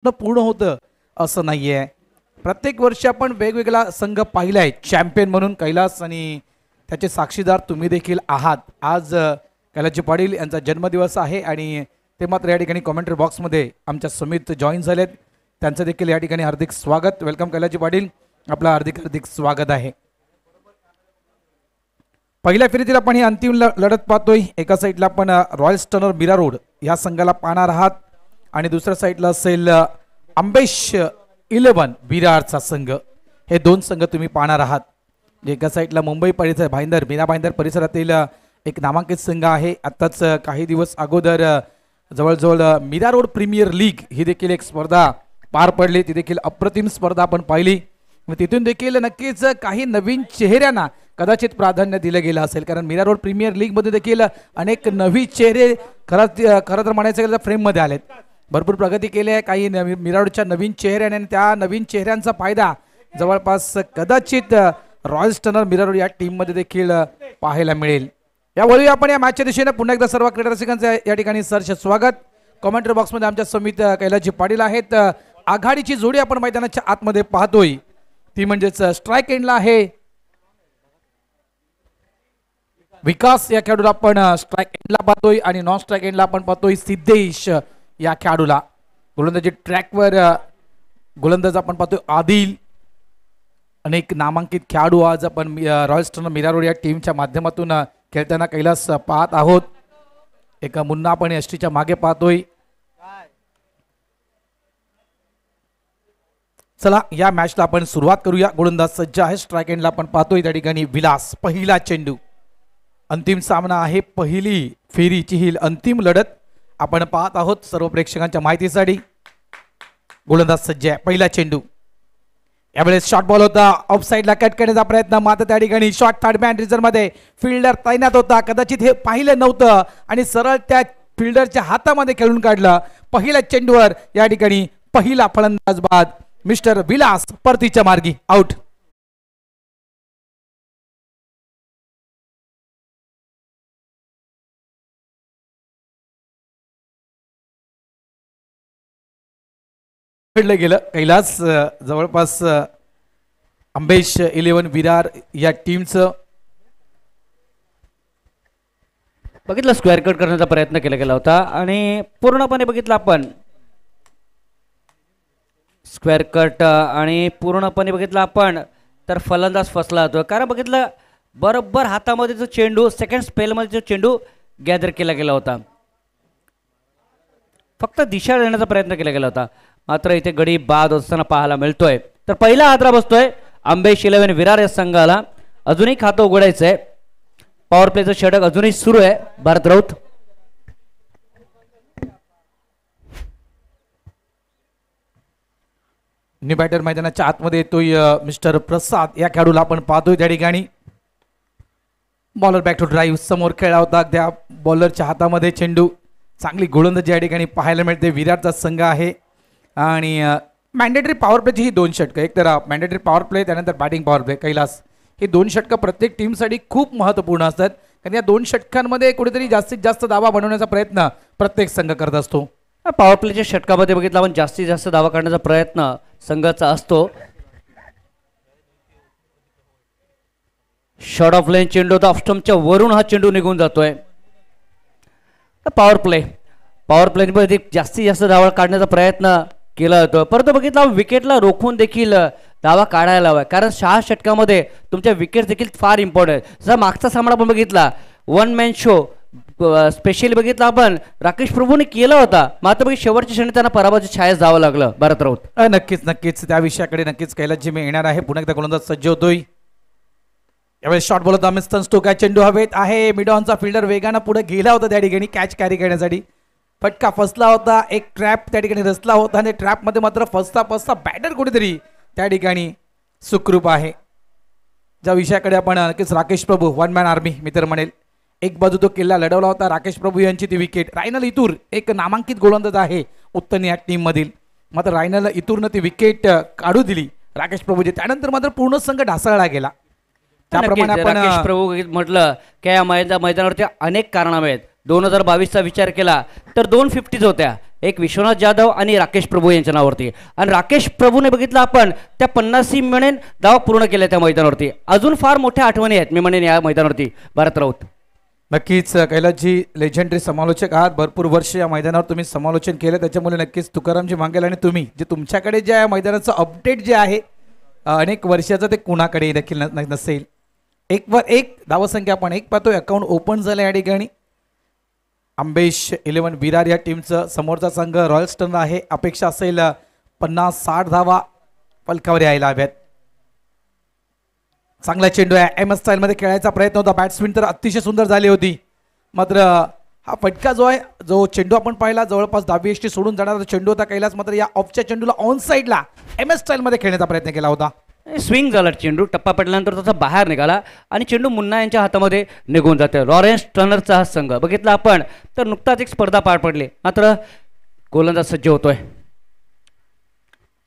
पूर्ण होतं असं नाहीये. प्रत्येक वर्षी आपण वेगवेगळा संघ पाहिलाय चॅम्पियन म्हणून कैलास, आणि त्याचे साक्षीदार तुम्ही देखील आहात. आज कैलासजी पाटील यांचा जन्मदिवस आहे आणि ते मात्र या ठिकाणी कॉमेंट्री बॉक्समध्ये आमच्या समित जॉईन झालेत. त्यांचं देखील या ठिकाणी हार्दिक स्वागत. वेलकम कैलासजी पाटील, आपलं हार्दिक हार्दिक स्वागत आहे. पहिल्या फेरीतील आपण ही अंतिम लढत पाहतोय. एका साईडला आपण रॉयल स्टनर मीरा रोड या संघाला पाहणार आहात आणि दुसऱ्या साईडला असेल अंबेश 11 विरारचा संघ. हे दोन संघ तुम्ही पाहणार आहात. एका साईडला मुंबई परिसर भाईंदर मीरा भाईंदर परिसरातील एक नामांकित संघ आहे. आत्ताच काही दिवस अगोदर जवळजवळ मीरा रोड प्रीमियर लीग ही देखील एक स्पर्धा पार पडली. ती देखील अप्रतिम स्पर्धा आपण पाहिली. तिथून देखील नक्कीच काही नवीन चेहऱ्यांना कदाचित प्राधान्य दिलं गेलं असेल, कारण मीरा रोड प्रीमियर लीग मध्ये देखील अनेक नवी चेहरे खरं तर म्हणायचं गेलं फ्रेम मध्ये आलेत. भरपूर प्रगती केली आहे काही मीरा रोडच्या नवीन चेहऱ्याने, आणि त्या नवीन चेहऱ्यांचा फायदा जवळपास कदाचित रॉयल स्टनर मीरा रोड या टीम मध्ये देखील पाहायला मिळेल. यावेळी आपण या मॅचच्या दिशेने पुन्हा एकदा सर्व क्रीडा रसिकांचे या ठिकाणी सहर्ष स्वागत. कॉमेंट्री बॉक्समध्ये आमच्या समित कैलासजी पाटील आहेत. आघाडीची जोडी आपण मैदानाच्या आतमध्ये पाहतोय, ती म्हणजेच स्ट्राइक एंडला आहे विकास या खेळाडूला आपण स्ट्राइक एंडला पाहतोय, आणि नॉन स्ट्राइक एंडला आपण पाहतोय सिद्धेश या खेळाडूला. गोलंदाजी ट्रॅकवर गोलंदाज आपण पाहतोय आदिल. अनेक नामांकित खेळाडू आज आपण रॉयल स्टनर मीरा रोड या टीमच्या माध्यमातून खेळताना कैलास पाहत आहोत. एका मुन्ना आपण एसटीच्या मागे पाहतोय. चला या मॅचला आपण सुरुवात करूया. गोलंदाज सज्ज आहे. स्ट्राइक एंडला आपण पाहतोय त्या ठिकाणी विलास. पहिला चेंडू. अंतिम सामना आहे. पहिली फेरीची ही अंतिम लढत आपण पाहत आहोत सर्व प्रेक्षकांच्या माहितीसाठी. गोलंदाज सज्ज आहे. पहिला चेंडू. यावेळेस शॉर्ट बॉल होता. ऑफ साइडला कट करण्याचा प्रयत्न, मात्र त्या ठिकाणी शॉर्ट थर्ड मॅन रिझर्व मध्ये फिल्डर तैनात होता. कदाचित हे पाहिलं नव्हतं आणि सरळ त्या फिल्डरच्या हातामध्ये खेळून काढलं. पहिल्या चेंडूवर या ठिकाणी पहिला फलंदाज बाद. मिस्टर विलास परतीच्या मार्गी आउट. खेळलं गेलं. कैलास जवळपास अंबेश 11 विरार या टीमचं बघितलं स्क्वेअर कट करण्याचा प्रयत्न केला गेला होता, आणि पूर्णपणे बघितलं आपण स्क्वेअर कट, आणि पूर्णपणे बघितलं आपण तर फलंदाज फसला होतो. कारण बघितलं बरोबर हातामध्ये जो चेंडू सेकंड स्पेलमध्ये जो चेंडू गॅदर केला गेला होता, फक्त दिशा देण्याचा प्रयत्न केला गेला होता, मात्र इथे गडी बाद असताना पाहायला मिळतोय. तर पहिला हादरा बसतोय अंबेश 11 विरार या संघाला. अजूनही खातं उघडायचं आहे. पॉवर प्लेचं षटक अजूनही सुरू आहे. भारत राऊत न्यू बॅटर मैदानाच्या आतमध्ये येतोय मिस्टर प्रसाद या खेळाडूला आपण पाहतोय त्या ठिकाणी. बॉलर बॅक टू ड्राईव्ह समोर खेळला होता. त्या बॉलरच्या हातामध्ये चेंडू. चांगली गोलंदाजी या ठिकाणी पाहायला मिळते. विरारचा संघ आहे आणि मॅन्डेटरी पॉवर प्लेची ही 2 षटकं. एक तर मॅन्डेटरी पॉवर प्ले, त्यानंतर बॅटिंग पॉवर प्ले. कैलास ही 2 षटकं प्रत्येक टीमसाठी खूप महत्त्वपूर्ण असतात, कारण या 2 षटकांमध्ये कुठेतरी जास्तीत जास्त दावा बनवण्याचा प्रयत्न प्रत्येक संघ करत असतो. पॉवर प्लेच्या षटकामध्ये बघितलं आपण जास्तीत जास्त दावा करण्याचा प्रयत्न संघाचा असतो. शॉर्ट ऑफ लाईन चेंडू होता. ऑफस्टम्पच्या वरून हा चेंडू निघून जातोय. पॉवर प्लेमध्ये जास्तीत जास्त दावा काढण्याचा प्रयत्न केला जातो, परंतु बघितला विकेटला रोखून देखील दावा काढायला हवा, कारण 6 षटकामध्ये तुमच्या विकेट देखील फार इम्पॉर्टंट आहे. जर मागचा सामना आपण बघितला 1 मॅन शो स्पेशली बघितला आपण राकेश प्रभूने केला होता, मात्र शेवटच्या क्षणी त्यांना पराभवाच्या छायेत जावं लागलं. भारत राऊत नक्कीच त्या विषयाकडे नक्कीच कैलासजी मी येणार आहे. पुन्हा एकदा गोलंदाज सज्ज होतोय. यावेळेस शॉर्ट बॉल होता. मिस्टर स्टोक चेंडू हवेत आहे. मिडॉनचा फिल्डर वेगानं पुढे गेला होता त्या ठिकाणी कॅच कॅरी करण्यासाठी. फटका फसला होता. एक ट्रॅप त्या ठिकाणी रचला होता आणि ट्रॅपमध्ये मात्र फसता बॅटर कुठेतरी त्या ठिकाणी सुखरूप आहे. ज्या विषयाकडे आपण नक्कीच राकेश प्रभू 1 मॅन आर्मी मी तर म्हणेल, एक बाजू तो किल्ला लढवला होता. राकेश प्रभू यांची ती विकेट. रायनल इतूर एक नामांकित गोलंदाज आहे उत्तन या टीम मधील, मात्र रायनल इतूरनं ती विकेट काढू दिली राकेश प्रभूची. त्यानंतर मात्र पूर्ण संघ ढासळला गेला. त्याप्रमाणे आपण राकेश प्रभू म्हटलं की या मैदानावरती अनेक कारणामे आहेत. 2022चा विचार केला तर 2 50s होत्या, एक विश्वनाथ जाधव आणि राकेश प्रभू यांच्या नावावरती, आणि राकेश प्रभूने बघितलं आपण त्या 50 म्हणेन धावा पूर्ण केल्या त्या मैदानावरती. अजून फार मोठ्या आठवणी आहेत मी म्हणेन या मैदानावरती भारत राऊत. नक्कीच कैलासजी लेजेंडरी समालोचक आहात, भरपूर वर्ष या मैदानावर तुम्ही समालोचन केलं, त्याच्यामुळे नक्कीच तुकारामजी मांगेल आणि तुम्ही जे तुमच्याकडे जे या मैदानाचं अपडेट जे आहे अनेक वर्षाचं ते कुणाकडे देखील नसेल. 1-1 धावसंख्या आपण 1 पाहतोय. अकाउंट ओपन झालं या ठिकाणी. अंबेश 11 विरार या टीमचं समोरचा संघ रॉयल स्टर्नर आहे. अपेक्षा असेल 50-60 धावा फलकावर यायला हव्यात. चांगला चेंडू आहे, एम एस स्टाईलमध्ये खेळायचा प्रयत्न होता. बॅट्समॅन तर अतिशय सुंदर झाली होती, मात्र हा फटका जो आहे, जो चेंडू आपण पाहिला जवळपास 10 एसटी सोडून जाणारा चेंडू होता कैलास, मात्र या ऑफच्या चेंडूला ऑन साईडला एम एस स्टाईलमध्ये खेळण्याचा प्रयत्न केला होता. स्विंग झाला चेंडू, टप्पा पडल्यानंतर त्याचा बाहेर निघाला आणि चेंडू मुन्ना यांच्या हातामध्ये निघून जाते. लॉरेन्स टर्नरचा हा संघ बघितला आपण तर नुकताच एक स्पर्धा पार पडली, मात्र गोलंदाज सज्ज होतोय.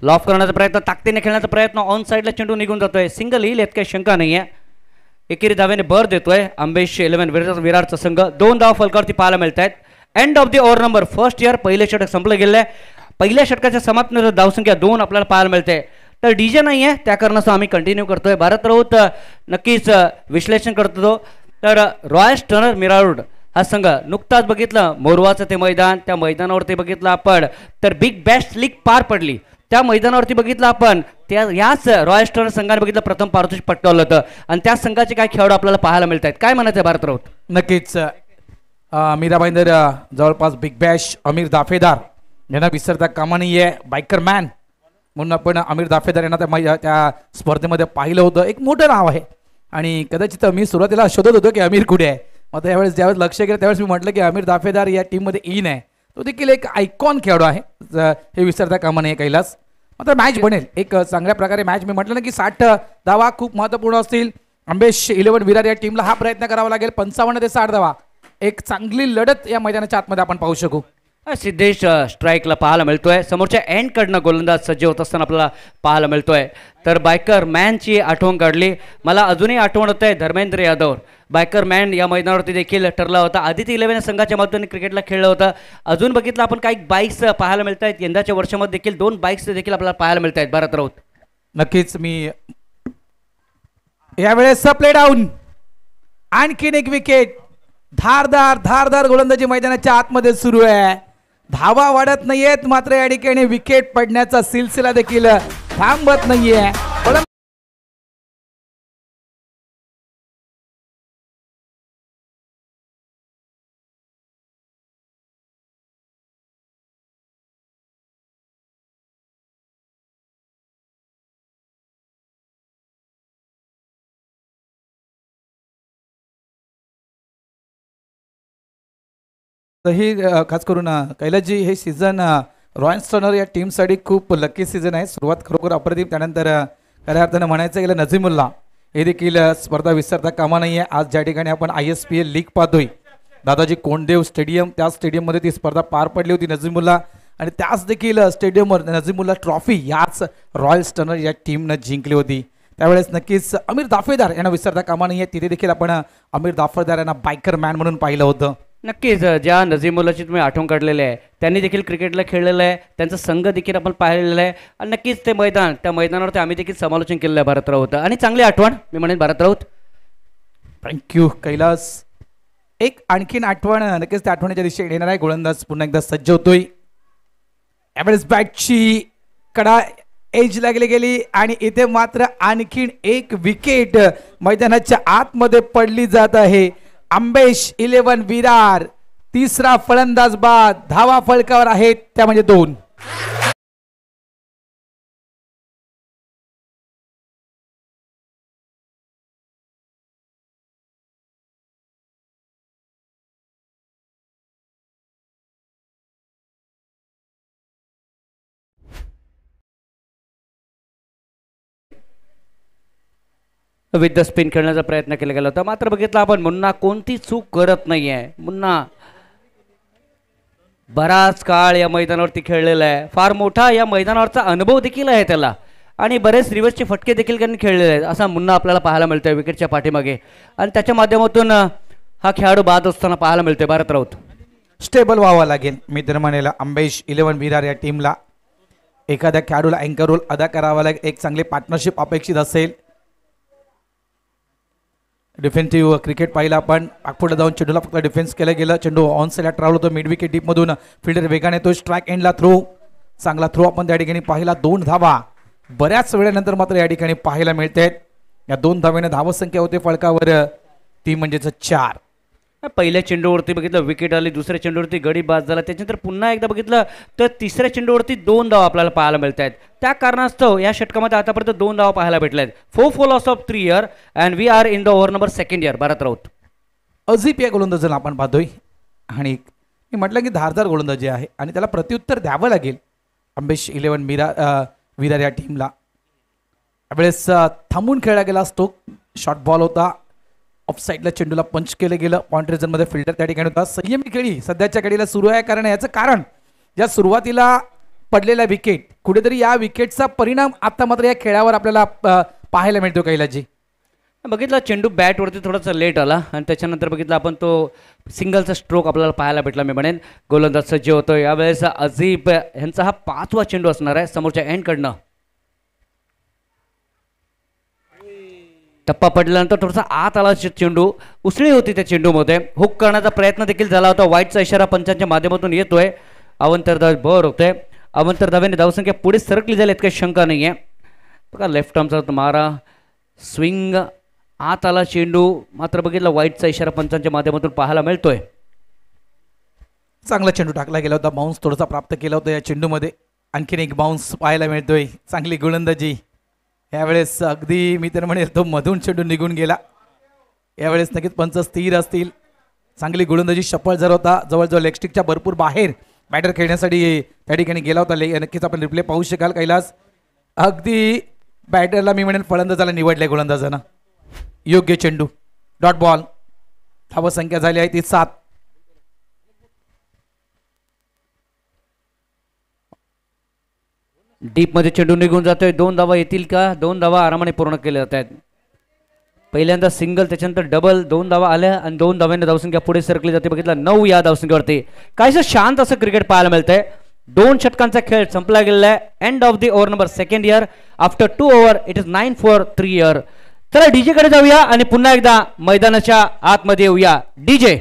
लॉफ करण्याचा प्रयत्न, ताकदीने खेळण्याचा प्रयत्न, ऑन साईडला चेंडू निघून जातोय. सिंगल येईल यात काही शंका नाही आहे. एकेरी धावेने भर देतोय अंबेश 11 विरारचा संघ. 2 धावा फलकावरती पाहायला मिळत आहेत. End of the over number first year, पहिले षटक संपलं गेलं आहे. पहिल्या षटकाच्या समाप्तीनंतर धावसंख्या 2 आपल्याला पाहायला मिळते. तर डीजे नाही आहे त्या कारणास्तव आम्ही कंटिन्यू करतोय. भारत राऊत नक्कीच विश्लेषण करतो. तर रॉयल स्टर्नर मिरारोड हा संघ नुकताच बघितलं मोरवाचं ते मैदान, त्या मैदानावरती बघितलं आपण तर बिग बॅश लीग पार पडली. त्या मैदानावरती बघितलं आपण त्या याच रॉयल स्टर्नर संघाने बघितलं प्रथम पारितोषिक पटकावलं होतं आणि त्या संघाचे काय खेळाडू आपल्याला पाहायला मिळत आहेत. काय म्हणायचं भारत राऊत? नक्कीच मीरा भाईंदर जवळपास बिग बॅश अमीर दाफेदार यांना विसरता कामा नाही आहे. बायकर मॅन म्हणून आपण अमीर दाफेदार यांना त्या स्पर्धेमध्ये पाहिलं होतं. एक मोठं नाव आहे आणि कदाचित मी सुरुवातीला शोधत होतो की अमीर कुठे आहे, मग त्यावेळेस ज्यावेळेस लक्ष केलं त्यावेळेस मी म्हटलं की अमीर दाफेदार या टीममध्ये इन आहे. तो देखील एक आयकॉन खेळाडू आहे, हे विसरता कामा नये कैलास. मात्र मॅच बनेल एक चांगल्या प्रकारे मॅच. मी म्हटलं ना की 60 धावा खूप महत्त्वपूर्ण असतील. अंबेश 11 विरार या टीमला हा प्रयत्न करावा लागेल. 55 ते 60 धावा, एक चांगली लढत या मैदानाच्या आतमध्ये आपण पाहू शकू. सिद्धेश स्ट्राईकला पाहायला मिळतोय. समोरच्या एंडकडनं गोलंदाज सज्ज होत असताना आपल्याला पाहायला मिळतोय. तर बायकर मॅनची आठवण काढली. मला अजूनही आठवण होत आहे धर्मेंद्र यादव. बायकर मॅन या मैदानावरती देखील ठरला होता. आदित्य 11 संघाच्या माध्यमातून क्रिकेटला खेळलं होतं. अजून बघितलं आपण काही बाईक्स पाहायला मिळत आहेत. यंदाच्या वर्षामध्ये देखील 2 बाईक्स देखील आपल्याला पाहायला मिळत आहेत भारत राऊत. नक्कीच मी यावेळेस प्ले डाऊन, आणखीन एक विकेट. धारदार धारदार गोलंदाजी मैदानाच्या आतमध्ये सुरू आहे. धावा वाढत नाहीयेत, मात्र या ठिकाणी विकेट पडण्याचा सिलसिला देखील थांबत नाहीये. तर ही खास करून कैलासजी हे सीझन रॉयल स्टर्नर या टीमसाठी खूप लकी सीझन आहे. सुरुवात खरोखर अप्रतिम, त्यानंतर खऱ्या अर्थानं म्हणायचं गेलं नझीमुल्ला हे देखील स्पर्धा विसरता कामा नाही आहे. आज ज्या ठिकाणी आपण ISPL लीग पाहतोय, दादाजी कोंडदेव स्टेडियम, त्या स्टेडियममध्ये ती स्पर्धा पार पडली होती नझीमुल्ला, आणि त्याच देखील स्टेडियमवर नझीमुल्ला ट्रॉफी याच रॉयल स्टर्नर या टीमनं जिंकली होती. त्यावेळेस नक्कीच अमीर दाफेदार यांना विसरता कामा नाही आहे. तिथे देखील आपण अमीर दाफेदार यांना बायकर मॅन म्हणून पाहिलं होतं. नक्कीच ज्या नझीमुल्लाची तुम्ही आठवण काढलेली आहे त्यांनी देखील क्रिकेटला खेळलेलं आहे. त्यांचा संघ देखील आपण पाहिलेला आहे आणि नक्कीच ते मैदान, त्या मैदानावरती आम्ही देखील समालोचन केलेलं आहे भारत राऊत. आणि चांगली आठवण मी म्हणेन भारत राऊत. थँक्यू कैलास. एक आणखीन आठवण नक्कीच त्या आठवणीच्या दिशेने येणार आहे. गोलंदाज पुन्हा एकदा सज्ज होतोय. यावेळेस बॅटची कडा एज लागली गेली आणि इथे मात्र आणखीन एक विकेट मैदानाच्या आतमध्ये पडली जात आहे. अंबेश 11 विरार, तिसरा फलंदाज बाद. धावा फलकावर आहेत त्या म्हणजे 2. विथ द स्पिन खेळण्याचा प्रयत्न केला गेला होता, मात्र बघितलं आपण मुन्ना कोणती चूक करत नाही आहे. मुन्ना बराच काळ या मैदानावरती खेळलेला आहे. फार मोठा या मैदानावरचा अनुभव देखील आहे त्याला आणि बरेच रिव्हर्सचे फटके देखील त्यांनी खेळलेले आहेत. असा मुन्ना आपल्याला पाहायला मिळतोय विकेटच्या पाठीमागे आणि त्याच्या माध्यमातून हा खेळाडू बाद असताना पाहायला मिळतोय भारत राऊत. स्टेबल व्हावं लागेल. मी तर म्हणेल अंबेश 11 विरार या टीमला एखाद्या खेळाडूला अँकर रोल अदा करावा लागेल. एक चांगली पार्टनरशिप अपेक्षित असेल. डिफेन्सिव्ह क्रिकेट पाहिलं आपण. पाकपुढे जाऊन चेंडूला फक्त डिफेन्स केलं गेलं. चेंडू ऑन साईडला ट्रॅव्हल होतो मिड विकेट डीप मधून. फिल्डर वेगाने तो स्ट्राईक एंडला थ्रो. चांगला थ्रो आपण त्या ठिकाणी पाहिला. 2 धावा बऱ्याच वेळेनंतर मात्र या ठिकाणी पाहायला मिळतात. या 2 धावेने धावसंख्या होते फळकावर ती म्हणजेच 4. पहिल्या चेंडूवरती बघितलं विकेट आली, दुसऱ्या चेंडूवरती गडी बाद झाला, त्याच्यानंतर पुन्हा एकदा बघितलं तर तिसऱ्या चेंडूवरती 2 धावा आपल्याला पाहायला मिळत आहेत. त्या कारणास्तव या षटकामध्ये आतापर्यंत 2 धावा पाहायला भेटल्या आहेत. 4 for loss of 3 here and we are in the over number 2nd here. Bharat Raut अजीब या गोलंदाजाला आपण पाहतोय आणि मी म्हटलं की धारदार गोलंदाजी आहे आणि त्याला प्रत्युत्तर द्यावं लागेल अंबेश 11 विरार या टीमला. त्यावेळेस थांबून खेळला गेला स्टोक. शॉर्ट बॉल होता. ऑफ साईडला चेंडूला पंच केलं गेलं. पॉइंट रिझनमध्ये फिल्डर त्या ठिकाणी होता. संयमी खेळी सध्याच्या घडीला सुरू आहे. कारण याचं कारण ज्या सुरुवातीला पडलेल्या विकेट कुठेतरी या विकेटचा परिणाम आता मात्र या खेळावर आपल्याला पाहायला मिळतो. कैलाजी बघितला चेंडू बॅटवरती थोडासा लेट आला आणि त्याच्यानंतर बघितलं आपण तो सिंगलचा स्ट्रोक आपल्याला पाहायला भेटला. मी म्हणेन गोलंदाज सज्ज होतो. यावेळेस अजीब यांचा हा 5वा चेंडू असणार आहे समोरच्या एंडकडनं. टप्पा पडल्यानंतर थोडासा आत आला चेंडू. उसळी होती त्या चेंडूमध्ये. हुक करण्याचा प्रयत्न देखील झाला होता. वाईटचा इशारा पंचांच्या माध्यमातून येतोय. अवंतर धावे बर होते. अवंतर धावेने धावसंख्या पुढे सरकली जाईल काही शंका नाही आहे. बघा लेफ्ट आर्मचा मारा स्विंग आत आला चेंडू. मात्र बघितलं वाईटचा इशारा पंचांच्या माध्यमातून पाहायला मिळतोय. चांगला चेंडू टाकला गेला होता. बाउन्स थोडासा प्राप्त केला होता या चेंडूमध्ये. आणखीन एक बाउन्स पाहायला मिळतोय. चांगली गोलंदाजी यावेळेस. अगदी मी तर म्हणेल तो मधून चेंडू निघून गेला. यावेळेस नक्कीच पंच स्थिर असतील. चांगली गोलंदाजी सफळ झाला होता. जवळजवळ लेगस्टिकच्या भरपूर बाहेर बॅटर खेळण्यासाठी त्या ठिकाणी गेला होता. नक्कीच आपण रिप्ले पाहू शकाल कैलास. अगदी बॅटरला मी म्हणेल फलंदाजाला निवडले गोलंदाजानं. योग्य चेंडू डॉट बॉल. धावसंख्या झाली आहे ती 7. डीप मध्ये चेंडू निघून जातोय. 2 धावा येतील का? 2 धावा आरामाने पूर्ण केल्या जात आहेत. पहिल्यांदा सिंगल त्याच्यानंतर डबल. 2 धावा आल्या आणि 2 धाव्याने धावसंख्या पुढे सरकली जाते. बघितलं 9 या धावसंख्येवरती. काहीसं शांत असं क्रिकेट पाहायला मिळतंय. 2 षटकांचा खेळ संपला गेलेला आहे. End of the over number 2nd here. After 2 over it is 9 for 3 here. चला डीजे कडे जाऊया आणि पुन्हा एकदा मैदानाच्या आतमध्ये येऊया. डीजे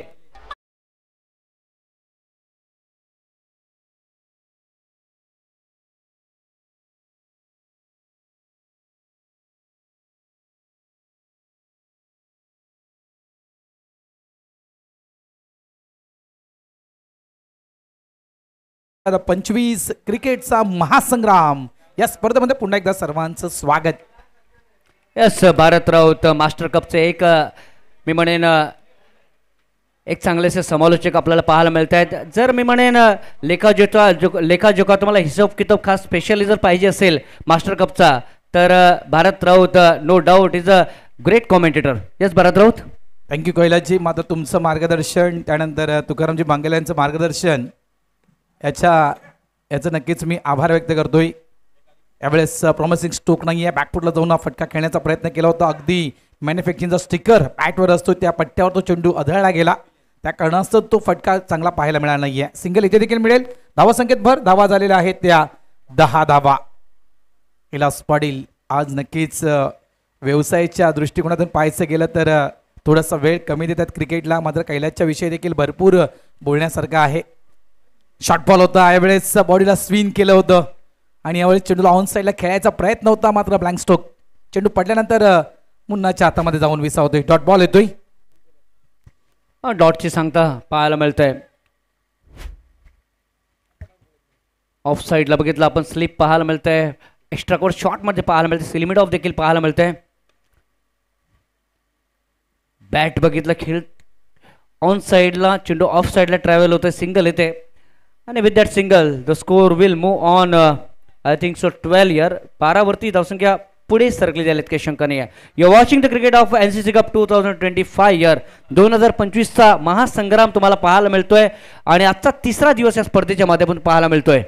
आता 25 क्रिकेटचा महासंग्राम या स्पर्धेमध्ये पुन्हा एकदा सर्वांचं स्वागत. यस भारत राऊत मास्टर कपचे एक मी म्हणेन एक चांगलेसे समालोचक आपल्याला पाहायला मिळत आहेत. जर मी म्हणेन लेखाजोखा तुम्हाला हिशोब किताब खास स्पेशली जर पाहिजे असेल मास्टर कपचा तर Bharat Raut no doubt is a great commentator. Yes Bharat Raut. Thank you Kailasji. मात्र तुमचं मार्गदर्शन त्यानंतर तुकारामजी बांगेला यांचं मार्गदर्शन याचं नक्कीच मी आभार व्यक्त करतोय. यावेळेस प्रॉमिसिंग स्ट्रोक नाही आहे. बॅकफुटला जाऊन हा फटका खेळण्याचा प्रयत्न केला होता. अगदी मॅन्युफॅक्चरिंगचा स्टिकर बॅटवर असतो त्या पट्ट्यावर तो चेंडू आढळला गेला. त्या कारणास्तव तो फटका चांगला पाहायला मिळाला नाहीये. सिंगल इथे देखील मिळेल. धावासंख्येत भर. धावा झालेल्या आहेत त्या 10 धावा. कैलास पाटील आज नक्कीच व्यवसायाच्या दृष्टिकोनातून पाहायचं गेलं तर थोडासा वेळ कमी देतात क्रिकेटला. मात्र कैलासच्या विषयी देखील भरपूर बोलण्यासारखं आहे. शॉर्ट बॉल होता. यावेळेस बॉडीला स्विंग केलं होतं आणि यावेळेस चेंडूला ऑन साईडला खेळायचा प्रयत्न होता. मात्र ब्लँक स्ट्रोक. चेंडू पडल्यानंतर मुन्नाच्या हातामध्ये जाऊन विसावतोय. डॉट बॉल येतोय. डॉटची सांगता पाहायला मिळतंय. ऑफ साईडला बघितलं आपण स्लिप पाहायला मिळतंय. एक्स्ट्रा कोर्ट शॉट मध्ये पाहायला मिळते. लिमिट ऑफ देखील पाहायला मिळतंय. बॅट बघितलं खेळ ऑन साईडला चेंडू ऑफ साईडला ट्रॅव्हल होतोय. सिंगल येते आणि with that single the score will move on I think so 12 here. 12 वरती धावसंख्या पुढे सरकली झालीत काही शंका नाही आहे. You watching the cricket of NCC cup 2025 year. 2025चा महासंग्राम तुम्हाला पाहायला मिळतोय आणि आजचा 3रा दिवस या स्पर्धेच्या माध्यमातून पाहायला मिळतोय.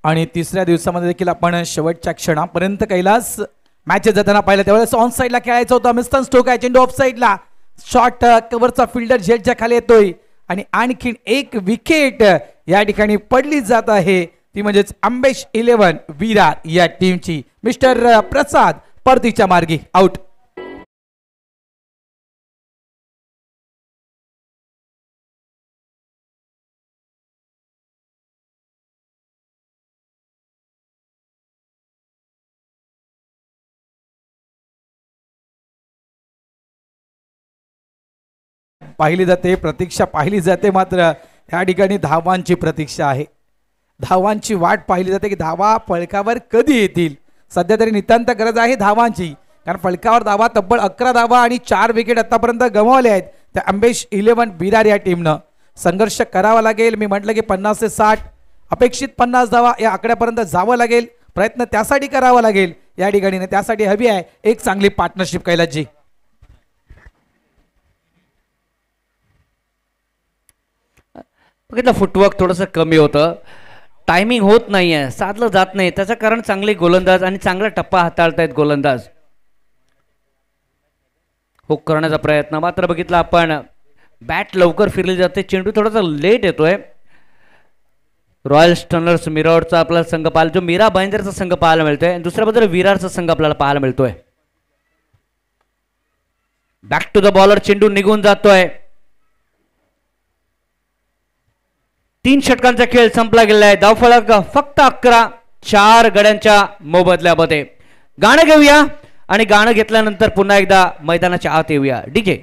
आणि 3ऱ्या दिवसामध्ये देखील आपण शेवटच्या क्षणापर्यंत कैलास मॅचेस जाताना पाहिलं. त्यावेळेस ऑन साईडला खेळायचं होतं. मिस्टन स्टोक आहे. चेंडू ऑफ साईडला. शॉर्ट कव्हरचा फिल्डर झेलच्या खाली येतोय आणि आणखीन एक विकेट या ठिकाणी पडली जात आहे, ती म्हणजेच आंबेश 11 विरार या टीमची. मिस्टर प्रसाद परतीच्या मार्गी आउट. पाहिली जाते, प्रतीक्षा पाहिली जाते, मात्र या ठिकाणी धावांची प्रतीक्षा आहे. धावांची वाट पाहिली जाते की धावा फलकावर कधी येतील. सध्या तरी नितांत गरज आहे धावांची, कारण फलकावर धावा तब्बल 11 धावा आणि 4 विकेट आतापर्यंत गमावले आहेत त्या आंबेश 11 विरार या टीमनं. संघर्ष करावा लागेल. मी म्हटलं की 50 ते 60 अपेक्षित 50 धावा या आकड्यापर्यंत जावं लागेल. प्रयत्न त्यासाठी करावा लागेल या ठिकाणी. त्यासाठी हवी आहे एक चांगली पार्टनरशिप कैलासजी. बघितलं फुटवर्क थोडंसं कमी होतं, टायमिंग होत नाहीये, साधलं जात नाही. त्याचं कारण चांगले गोलंदाज आणि चांगला टप्पा हाताळतायत गोलंदाज. हुक करण्याचा प्रयत्न, मात्र बघितलं आपण बॅट लवकर फिरली जाते, चेंडू थोडासा लेट येतोय. रॉयल स्टनर्स मिरावरचा आपल्याला संघ पाहायला, जो मीरा भाईंदरचा संघ पाहायला मिळतोय, दुसऱ्या बाजूला विरारचा संघ आपल्याला पाहायला मिळतोय. बॅक टू द बॉलर, चेंडू निघून जातोय. 3 षटकांचा खेळ संपला गेला आहे. धावफलक फक्त 11, 4 गड्यांच्या मोबदल्यामध्ये. गाणं घेऊया आणि गाणं घेतल्यानंतर पुन्हा एकदा मैदानाच्या आत येऊया. डीजे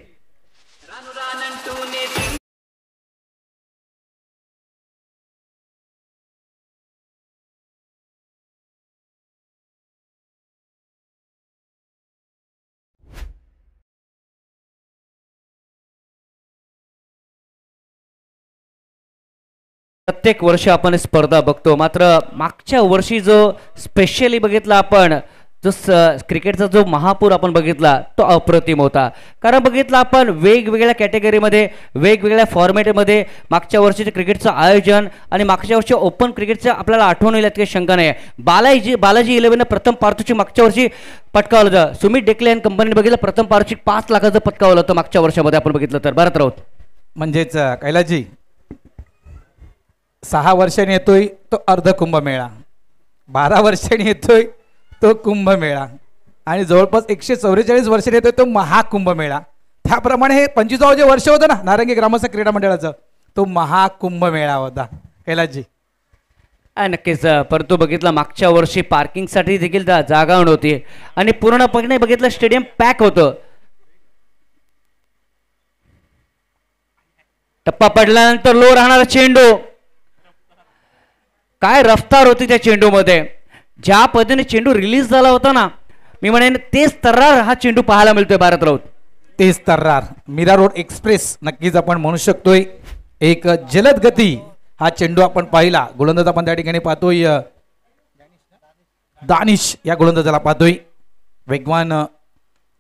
प्रत्येक वर्षी आपण स्पर्धा बघतो, मात्र मागच्या वर्षी जो स्पेशली बघितला आपण, जो क्रिकेटचा जो महापूर आपण बघितला तो अप्रतिम होता. कारण बघितला आपण वेगवेगळ्या कॅटेगरीमध्ये, वेगवेगळ्या फॉर्मॅटमध्ये मागच्या वर्षीचे क्रिकेटचं आयोजन आणि मागच्या वर्षी ओपन क्रिकेटचं आपल्याला आठवण येईल, काही शंका नाही. बालाजी 11 प्रथम पारितोषिक मागच्या वर्षी पटकावलं होतं. सुमित डेकले आणि कंपनीने बघितलं प्रथम पारितोषिक 5 लाखाचं पटकावलं होतं मागच्या वर्षामध्ये आपण बघितलं तर. भारत राऊत म्हणजेच कैलासजी 6 वर्षांनी येतोय तो अर्ध कुंभमेळा, 12 वर्षांनी येतोय तो कुंभमेळा आणि जवळपास 144 वर्षांनी येतोय तो महाकुंभमेळा. त्याप्रमाणे हे 25वे जे वर्ष होतं ना नारंगी ग्रामस्थ क्रीडा मंडळाचं, तो महाकुंभमेळा होता कैलासजी. नक्कीच. परंतु बघितलं मागच्या वर्षी पार्किंगसाठी देखील जागा नव्हती आणि पूर्णपणे बघितलं स्टेडियम पॅक होतं. टप्पा पडल्यानंतर लो राहणारा चेंडू, काय रफ्तार होती त्या चेंडूमध्ये. ज्या पद्धतीने चेंडू रिलीज झाला होता ना, मी म्हणेन तेच तर्रार हा चेंडू पाहायला मिळतोय भारत राऊत. तेच तर्रार मीरा रोड एक्सप्रेस नक्कीच आपण म्हणू शकतोय. एक जलद गती हा चेंडू आपण पाहिला. गोलंदाज आपण त्या ठिकाणी पाहतोय दानिश, या गोलंदाजाला पाहतोय. वेगवान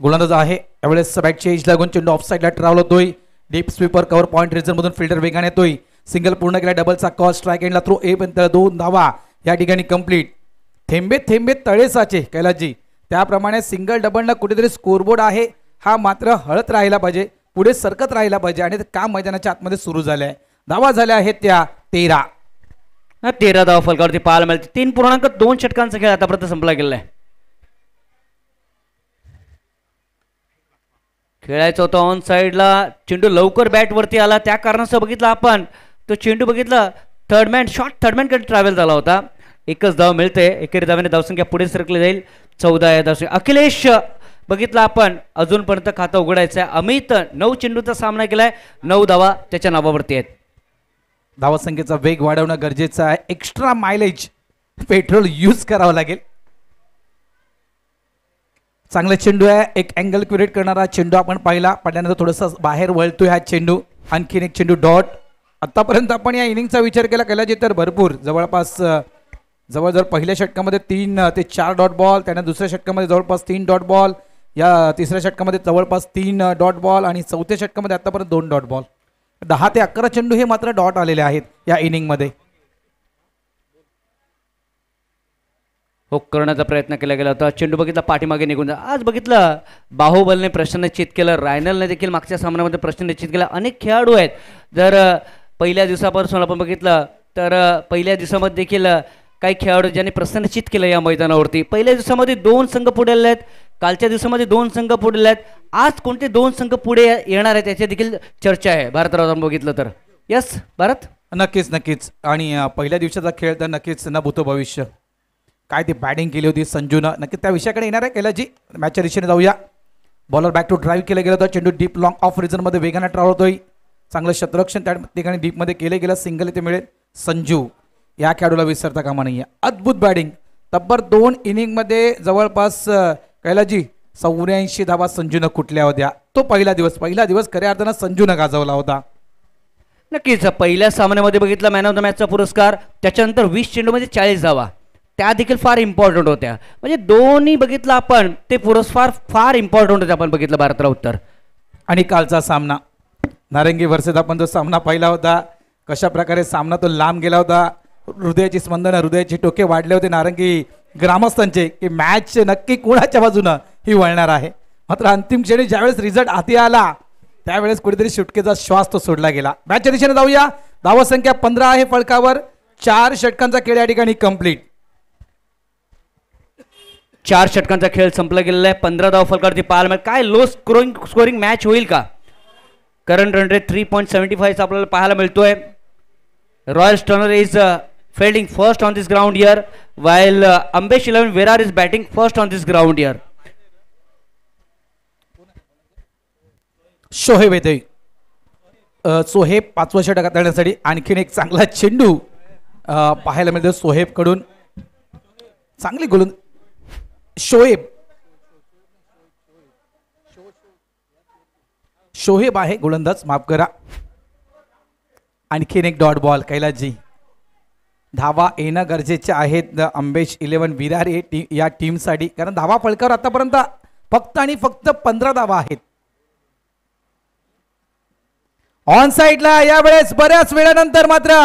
गोलंदाज आहे. यावेळेस बॅटची एज लागून चेंडू ऑफ साईडला ट्रॅव्हल होतोय. Deep sweeper cover point reason मधून फिल्डर वेगाने येतोय. सिंगल पूर्ण केला, डबलचा कॉल, स्ट्राईक एंडला थ्रो, ए पर्यंत 2 धावा या ठिकाणी कंप्लीट. थेंबे थेंबे तळे साचे कैलासजी, त्याप्रमाणे सिंगल डबलनं कुठेतरी स्कोरबोर्ड आहे हा मात्र हळत राहिला पाहिजे, पुढे सरकत राहिला पाहिजे आणि ते काम मैदानाच्या आतमध्ये सुरू झाले आहे. धावा झाल्या आहेत त्या 13 धावा फलकावरती पाहायला मिळते. 3.2 षटकांचा खेळ आतापर्यंत संपला गेला आहे. खेळायचं होतं ऑन साईडला, चेंडू लवकर बॅट वरती आला, त्या कारणासह बघितलं आपण तो चेंडू बघितला थर्ड मॅन कडे ट्रॅव्हल झाला होता. एकच धाव मिळते. एकेरी धावाने धावसंख्या पुढे सरकली जाईल. 14 या धावसंख्या. अखिलेश बघितलं आपण अजूनपर्यंत खातं उघडायचं आहे. अमित 9 चेंडूचा सामना केलाय, 9 धावा त्याच्या नावावरती आहेत. धावसंख्येचा वेग वाढवणं गरजेचं आहे. एक्स्ट्रा मायलेज पेट्रोल यूज करावं लागेल. चांगला चेंडू आहे, एक अँगल क्रिएट करणारा चेंडू आपण पाहिला. पडल्यानंतर थोडंसं बाहेर वळतोय हा चेंडू. आणखीन एक चेंडू डॉट. आतापर्यंत आपण या इनिंगचा विचार केला कैलासजी तर भरपूर जवळपास जवळजवळ पहिल्या षटकामध्ये 3 ते 4 डॉट बॉल, त्यानंतर दुसऱ्या षटकामध्ये जवळपास 3 डॉट बॉल, या तिसऱ्या षटकामध्ये जवळपास 3 डॉट बॉल आणि चौथ्या षटकामध्ये आतापर्यंत 2 डॉट बॉल. 10 ते 11 चेंडू हे मात्र डॉट आलेले आहेत या इनिंगमध्ये. हुक करण्याचा प्रयत्न केला गेला होता. चेंडू बघितला पाठीमागे निघून जा. आज बघितलं बाहुबलने प्रश्न निश्चित केलं, रायनलने देखील मागच्या सामन्यामध्ये प्रश्न निश्चित केला. अनेक खेळाडू आहेत. जर पहिल्या दिवसापासून आपण बघितलं तर पहिल्या दिवसामध्ये देखील काही खेळाडू ज्यांनी प्रश्न निश्चित केलं या मैदानावरती. पहिल्या दिवसामध्ये 2 संघ पुढे आले आहेत, कालच्या दिवसामध्ये 2 संघ पुढे आले आहेत. आज कोणते 2 संघ पुढे येणार आहेत याची देखील चर्चा आहे भारतराव बघितलं तर. यस भारत, नक्कीच नक्कीच. आणि पहिल्या दिवसाचा खेळ तर नक्कीच न भूतो भविष्य. काय ती बॅटिंग केली होती संजूनं, नक्कीच त्या विषयाकडे येणार आहे. कैलाजी मॅचच्या दिशेने जाऊया. बॉलर बॅक टू ड्राईव्ह केलं गेलं होतं. चेंडू डीप लॉंग ऑफ रिझनमध्ये वेगाने ट्रॅव्हल होतोय. चांगलं क्षेत्ररक्षण त्या ठिकाणी डीपमध्ये केलं गेलं. सिंगल इथे मिळेल. संजू या खेळाडूला विसरता कामा नाही. अद्भुत बॅटिंग. तब्बल 2 इनिंगमध्ये जवळपास कैलाजी 84 धावा संजूनं कुठल्या होत्या. तो पहिला दिवस खऱ्या अर्थानं संजूनं गाजवला होता. नक्कीच पहिल्या सामन्यामध्ये बघितलं मॅन ऑफ द मॅचचा पुरस्कार, त्याच्यानंतर 20 चेंडूमध्ये 40 धावा, त्या देखील फार इम्पॉर्टंट होत्या. म्हणजे दोन्ही बघितलं आपण ते पुरस्कार फार इम्पॉर्टंट होते आपण बघितलं भारतराव उत्तर. आणि कालचा सामना नारंगी वर्सेस आपण जो सामना पाहिला होता, कशा प्रकारे सामना तो लांब गेला होता. हृदयाची स्पंदनं, हृदयाचे टोके वाढले होते नारंगी ग्रामस्थांचे की मॅच नक्की कोणाच्या बाजूनं ही वळणार आहे. मात्र अंतिम क्षणी ज्यावेळेस रिझल्ट हाती आला त्यावेळेस कुठेतरी सुटकेचा श्वास तो सोडला गेला. मॅचच्या दिशेने जाऊया. धावसंख्या 15 आहे फलकावर. 4 षटकांचा खेळ या ठिकाणी कंप्लीट. 4 षटकांचा खेळ संपला गेलेला आहे. 15 धाव फलकावरती पाहायला मिळेल. काय लो स्कोरिंग मॅच होईल का? करंट रन रेट 3.75 आपल्याला पाहायला मिळतोय. Royal Sterner is fielding first on this ground here, while Ambesh 11 Virar is batting first on this ground here. Shoaib येतोय. सोहेब 5वं षटक हाताळण्यासाठी आणखीन एक चांगला चेंडू पाहायला मिळतो सोहेब कडून. चांगली गोलंदाज शोहेब आहे गोलंदाज, माफ करा. आणखीन एक डॉट बॉल. कैलासजी धावा येणं गरजेचे आहेत अंबेश 11 विरार या टीमसाठी, कारण धावा फलकावर आतापर्यंत फक्त आणि फक्त 15 धावा आहेत. ऑन साइडला यावेळेस बऱ्याच वेळानंतर मात्र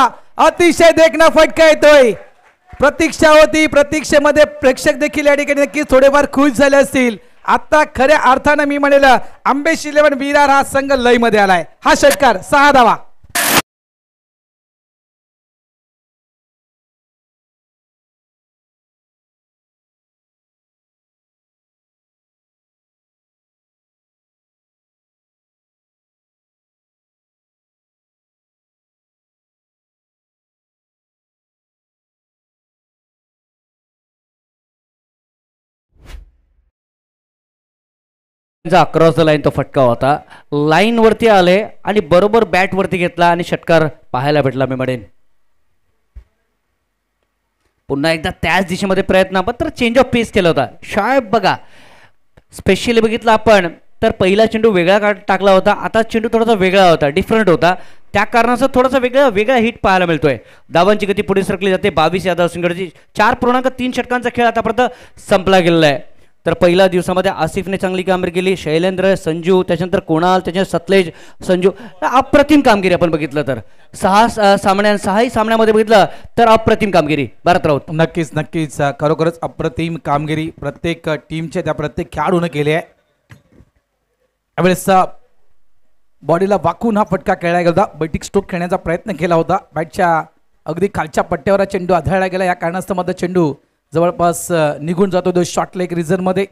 अतिशय देखणा फटका येतोय. प्रतीक्षा होती, प्रतीक्षेमध्ये प्रेक्षक देखील या ठिकाणी नक्कीच थोडेफार खुश झाले असतील. आता खऱ्या अर्थानं मी म्हणेल अंबेश 11 विरार हा संघ लय मध्ये आलाय. हा षटकार 6 धावा. अक्रॉस द लाईन तो फटका होता. लाईन वरती आले आणि बरोबर बॅट वरती घेतला आणि षटकार पाहायला भेटला. मी म्हणेन पुन्हा एकदा त्याच दिशेमध्ये प्रयत्न, मात्र चेंज ऑफ पेस केला होता. शायद बघा स्पेशली बघितलं आपण तर पहिला चेंडू वेगळा टाकला होता, आता चेंडू थोडासा वेगळा होता, डिफरंट होता. त्या कारणाचं थोडासा वेगळा हिट पाहायला मिळतोय. धावांची गती पुढे सरकली जाते. 22 यादव सिंगरची 4.3 षटकांचा खेळ आतापर्यंत संपला गेलेला आहे. तर पहिल्या दिवसामध्ये आसिफने चांगली कामगिरी केली. शैलेंद्र, संजू, त्याच्यानंतर कुणाल, त्याच्यानंतर सतलेज, संजू, अप्रतिम कामगिरी आपण बघितलं तर 6 सामन्यामध्ये बघितलं तर अप्रतिम कामगिरी भारत राऊत. नक्कीच नक्कीच खरोखरच अप्रतिम कामगिरी प्रत्येक टीमच्या त्या प्रत्येक खेळाडूने केली आहे. यावेळेस बॉडीला वाकून हा फटका खेळला गेला होता. बैठक स्ट्रोक खेळण्याचा प्रयत्न केला होता. बॅटच्या अगदी खालच्या पट्ट्यावर चेंडू आढळला गेला. या कारणास्तव मध्ये चेंडू जवळपास निघून जातो. तो शॉर्ट लेग रिझन मध्ये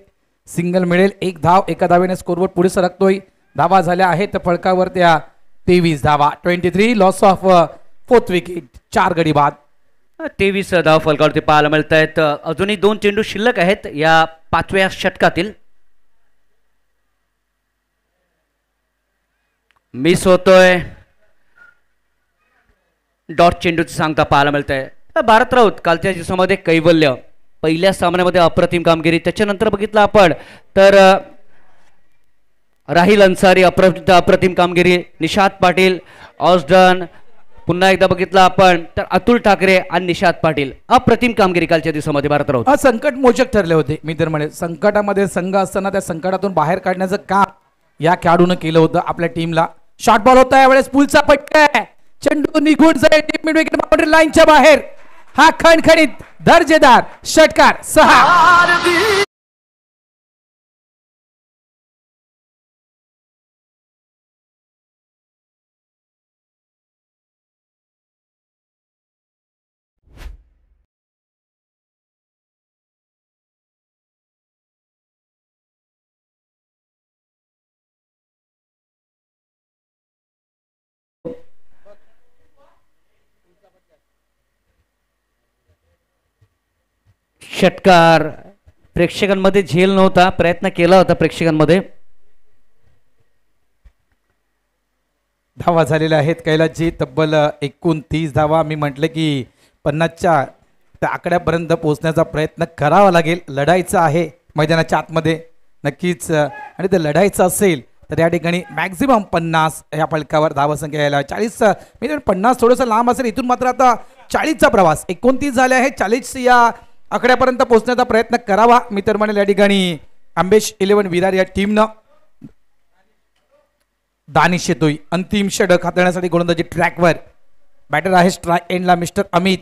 सिंगल मिळेल. 1 धाव, एका धावेने स्कोरबोर्ड पुढे सरकतोय. धावा झाल्या आहेत फलकावर त्या 23 धावा. 23 लॉस ऑफ 4th विकेट. 4 गडी बाद. 23 धाव फलकावरती पाहायला मिळत आहेत. अजूनही 2 चेंडू शिल्लक आहेत या 5व्या षटकातील. मिस होतोय. डॉट चेंडूची सांगता पाहायला मिळत आहे. भारत राऊत कालच्या दिवसामध्ये कैवल्य, पहिल्या सामन्यामध्ये अप्रतिम कामगिरी. त्याच्यानंतर बघितलं आपण तर राहिल अन्सारी अप्रतिम कामगिरी. निशात पाटील, ऑस्डन, पुन्हा एकदा बघितलं आपण तर अतुल ठाकरे आणि निशात पाटील अप्रतिम कामगिरी कालच्या दिवसामध्ये भारत राऊत. संकट मोचक ठरले होते. मी तर म्हणे संकटामध्ये संघ असताना त्या संकटातून बाहेर काढण्याचं काम या खेळाडूनं केलं होतं आपल्या टीमला. शॉर्ट बॉल होता यावेळेस. पुलचा फटका आहे. चेंडू निघून जाईल. मिड विकेट बाउंड्री लाईनच्या बाहेर. हा खणखणीत दर्जेदार षटकार 6. षटकार प्रेक्षकांमध्ये झेल नव्हता, प्रयत्न केला होता प्रेक्षकांमध्ये. धावा झालेल्या आहेत कैलासजी, तब्बल 29 धावा. मी म्हटलं की 50च्या त्या आकड्यापर्यंत पोहोचण्याचा प्रयत्न करावा लागेल. लढायचं आहे मैदानाच्या आतमध्ये नक्कीच, आणि ते लढायचं असेल तर या ठिकाणी मॅक्झिमम 50 या फलकावर धावसंख्या यायला 40. मी 50 थोडंसं लांब असेल, इथून मात्र आता 40चा प्रवास. 29 झाले आहे, 40 या आकड्यापर्यंत पोहोचण्याचा प्रयत्न करावा. मी तर म्हणेल या ठिकाणी आंबेश 11 विरार या टीमनं. दानिश येतोय अंतिम षटक हाताळण्यासाठी गोलंदाजी ट्रॅकवर. बॅटर आहे स्ट्राईक एंडला मिस्टर अमित,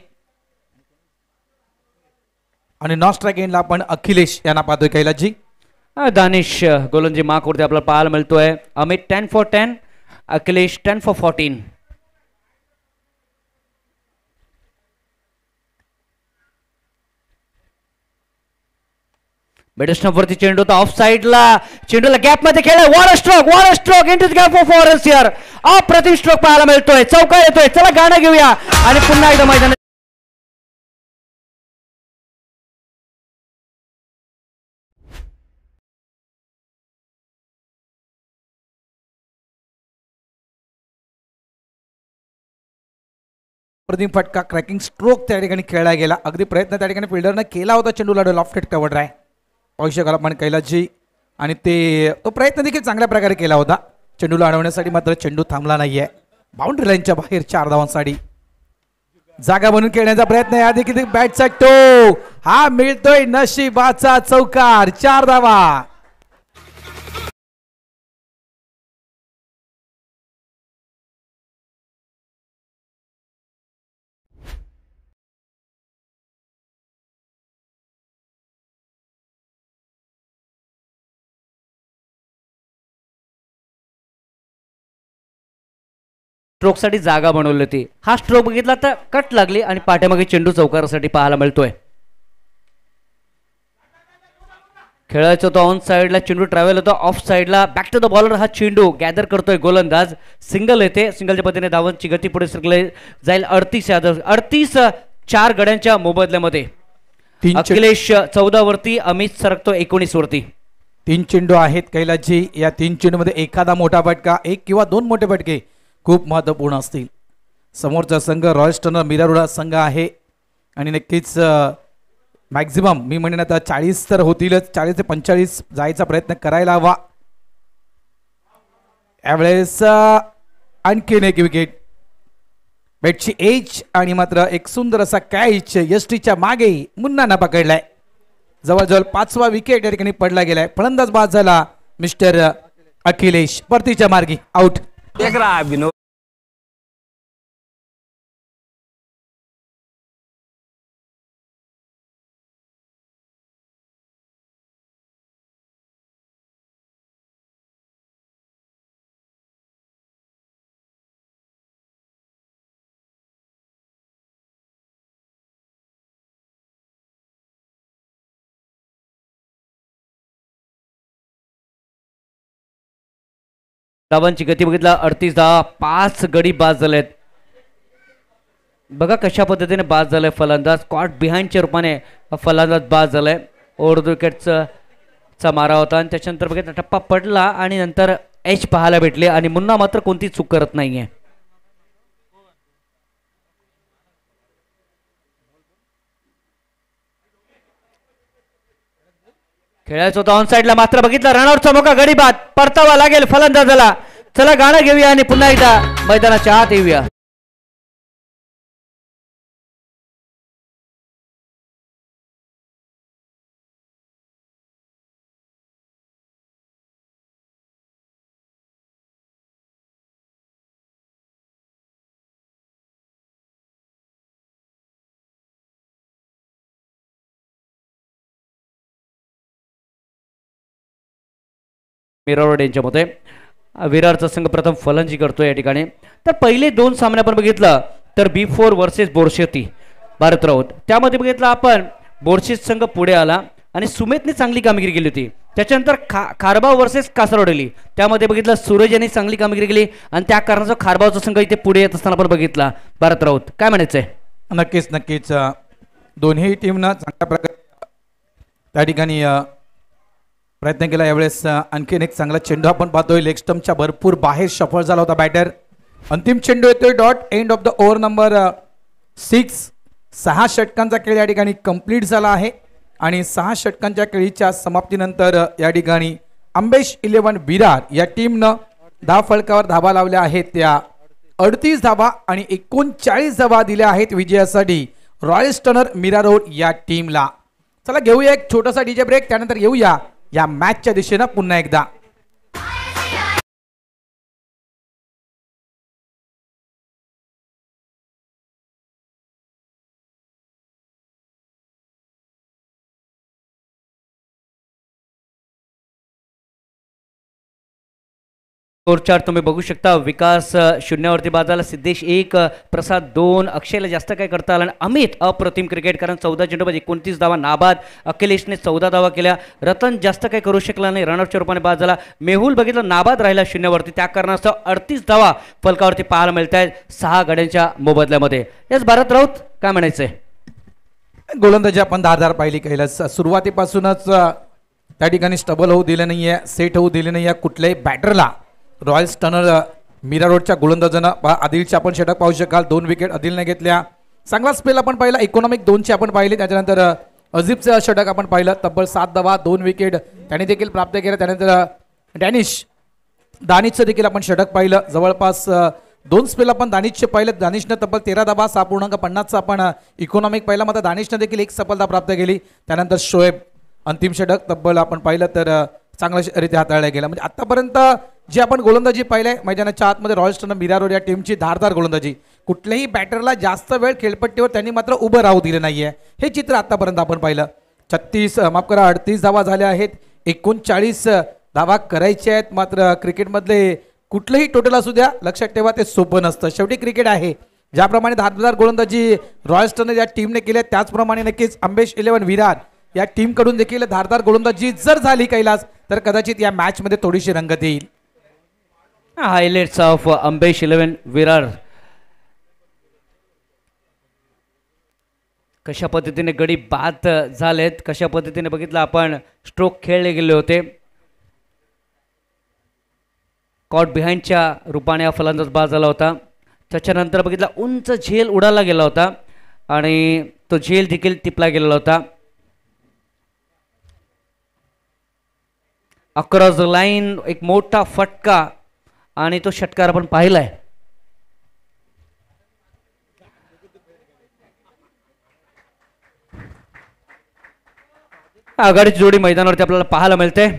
आणि नॉन स्ट्राईक एंडला आपण अखिलेश यांना पाहतोय कैलासजी. दानिश गोलंदाजी मार्कवरती आपल्याला पाहायला मिळतोय. Amit 10 for 10, Akhilesh 10 for 14. वरती चेंडू होता ऑफ साइडला, चेंडूला गॅप मध्ये खेळला. War stroke into the gap of forest here. अप्रतिम स्ट्रोक पाहायला मिळतोय, चौका येतोय. चला गाणं घेऊया आणि पुन्हा एकदा मैदानात प्रथम फटका क्रॅकिंग स्ट्रोक त्या ठिकाणी खेळला गेला. अगदी प्रयत्न त्या ठिकाणी फिल्डरनं केला होता चेंडूला लॉफ्टेड कव्हर आहे आवश्यकाला पण कैलासजी, आणि तो प्रयत्न देखील चांगल्या प्रकारे केला होता चेंडूला अडवण्यासाठी. मात्र चेंडू थांबला नाहीये. बाउंड्री लाईनच्या बाहेर 4 धावांसाठी जागा बनवून खेळण्याचा प्रयत्न. या देखील बॅटचा टो हा मिळतोय नशिबाचा चौकार. 4 धावा. स्ट्रोकसाठी जागा बनवली होती. हा स्ट्रोक बघितला तर कट लागली आणि पाठीमागे चेंडू चौकारासाठी पाहायला मिळतोय. खेळायचं होतं ऑन साइडला, चेंडू ट्रॅव्हल होतो ऑफ साइडला. बॅक टू द बॉलर हा चेंडू गॅदर करतोय गोलंदाज. सिंगल येते, सिंगलच्या पद्धतीने धावांची गती पुढे सरकले जाईल. 38 4 गड्यांच्या मोबदल्यामध्ये. अखिलेश 14 वरती, अमित सरकतो 19 वरती. 3 चेंडू आहेत कैलासजी. या 3 चेंडूमध्ये एखादा मोठा फटका, 1 किंवा 2 मोठे फटके खूप महत्त्वपूर्ण असतील. समोरचा संघ रॉयल स्टनर मीरा रोड संघ आहे, आणि नक्कीच मॅक्झिमम मी म्हणेन आता 40 तर होतीलच. 40 ते 45 जायचा प्रयत्न करायला हवा. यावेळेस आणखीन एक विकेट, बॅटची एज, आणि मात्र एक सुंदर असा कॅच यष्टीच्या मागे मुन्नानं पकडलाय. जवळजवळ 5वा विकेट या ठिकाणी पडला गेलाय. फलंदाज बाद झाला मिस्टर अखिलेश. परतीच्या मार्गी आउट. देख रहा है विनोद. धावांची गती बघितला 38 धावा, 5 गडी बाद झालेत. बघा कशा पद्धतीने बाद झालाय फलंदाज. कॉट बिहाइंडच्या रूपाने फलंदाज बाद झालाय. ओव्हर द विकेटचा मारा होता, आणि त्याच्यानंतर बघितला टप्पा पडला आणि नंतर एच पाहायला भेटले, आणि मुन्ना मात्र कोणती चूक करत नाहीये. खेळायचं होतं ऑन साइडला, मात्र बघितला रनआउटचा मोका. गडी बाद, परतावा लागेल फलंदाजाला. चला गाणं घेऊया आणि पुन्हा एकदा मैदानाच्या आत येऊया. मीरा रोड यांच्यामध्ये विरारचा संघ प्रथम फलंदाजी करतो या ठिकाणी. तर पहिले 2 सामने आपण बघितलं तर B4 वर्सेस बोरशेती भारत राऊत, त्यामध्ये बघितलं आपण बोरशेत संघ पुढे आला आणि सुमेतने चांगली कामगिरी केली होती. त्याच्यानंतर खारबाव वर्सेस कासरवाडी, त्यामध्ये बघितलं सूरज यांनी चांगली कामगिरी केली आणि त्या कारणाचा खारबावचा संघ इथे पुढे येत असताना आपण बघितला भारत राऊत. काय म्हणायचंय? नक्कीच दोन्ही टीमनं चांगल्या प्रकारे त्या ठिकाणी प्रयत्न केला. यावेळेस आणखीन एक चांगला चेंडू आपण पाहतोय, लेग स्टंपच्या भरपूर बाहेर सफल झाला होता बॅटर. अंतिम चेंडू येतोय dot end of the over number 6. 6 षटकांचा खेळ या ठिकाणी कंप्लीट झाला आहे आणि 6 षटकांच्या खेळीच्या समाप्तीनंतर या ठिकाणी अंबेश 11 विरार या टीमनं 10 फलकावर धाबा लावल्या आहेत. त्या 38 धाबा आणि 39 धाबा दिल्या आहेत विजयासाठी रॉयल स्टनर मीरा रोड या टीमला. चला घेऊया एक छोटासा डीजे ब्रेक, त्यानंतर येऊया या मॅचच्या दिशेनं पुन्हा एकदा. स्कोर चार्ट तुम्ही बघू शकता. विकास 0वरती बाजाला, सिद्धेश 1, प्रसाद 2, अक्षयला जास्त काय करता आलं, अमित अप्रतिम क्रिकेट कारण 14 चेंडूमध्ये 29 धावा नाबाद. अखिलेशने 14 धावा केल्या. रतन जास्त काय करू शकला नाही, रनआउटच्या रूपाने बाद झाला. मेहुल बघितलं नाबाद राहिला 0वरती, त्या कारणास्तव 38 धावा फलकावरती पाहायला मिळत आहेत 6 गड्यांच्या मोबदल्यामध्ये. याच भारत राऊत काय म्हणायचंय? गोलंदाजी आपण धारदार पाहिली. कैलास सुरुवातीपासूनच त्या ठिकाणी स्टबल होऊ दिलं नाहीये, सेट होऊ दिले नाहीये कुठल्याही बॅटरला. रॉयल स्टनर मीरा रोडच्या गोलंदाजानं आदिलचे आपण षटक पाहू शकाल. 2 विकेट आदिलने घेतल्या. चांगला स्पेल आपण पाहिला. इकॉनॉमिक 2ची आपण पाहिली. त्याच्यानंतर अजिबचं षटक आपण पाहिलं. तब्बल 7 धावा 2 विकेट त्याने देखील प्राप्त केल्या. त्यानंतर दानिशचं देखील आपण षटक पाहिलं. जवळपास 2 स्पेल आपण दानिशचे पाहिलं. दानिशनं तब्बल 13 धावा 6.50चा आपण इकॉनॉमिक पाहिला. मात्र दानिशनं देखील 1 सफलता प्राप्त केली. त्यानंतर शोएब अंतिम षटक तब्बल आपण पाहिलं तर चांगल्यारीत्या हाताळल्या गेला. म्हणजे आतापर्यंत जे आपण गोलंदाजी पाहिलंय मैदानाच्या आतमध्ये रॉयल स्टनर मीरा रोड या टीमची धारदार गोलंदाजी. कुठल्याही बॅटरला जास्त वेळ खेळपट्टीवर त्यांनी मात्र उभं राहू दिलं नाहीये. हे चित्र आतापर्यंत आपण पाहिलं. 38 धावा झाल्या आहेत. 39 धावा करायच्या आहेत. मात्र क्रिकेटमधले कुठलंही टोटल असू द्या, लक्षात ठेवा ते सोपं नसतं. शेवटी क्रिकेट आहे. ज्याप्रमाणे धारदार गोलंदाजी रॉयल स्टनर या टीमने केली त्याचप्रमाणे नक्कीच अंबेश 11 विरार या टीम कडून देखील धारदार गोलंदाजी जर झाली कैलास तर कदाचित या मॅच मध्ये थोडीशी रंगत येईल. Highlights of Ambesh 11 Virar. कशा पद्धतीने गडी बाद झालेत, कशा पद्धतीने बघितलं आपण स्ट्रोक खेळले गेले होते. कॉट बिहाइंडच्या रूपाने हा फलंदाज बाद झाला होता. त्याच्यानंतर बघितला उंच झेल उडाला गेला होता आणि तो झेल देखील टिपला गेलेला होता. अक्रॉस द लाईन एक मोठा फटका आणि तो षटकार आपण पाहिलाय. आघाडीची जोडी मैदानावरती आपल्याला पाहायला मिळते.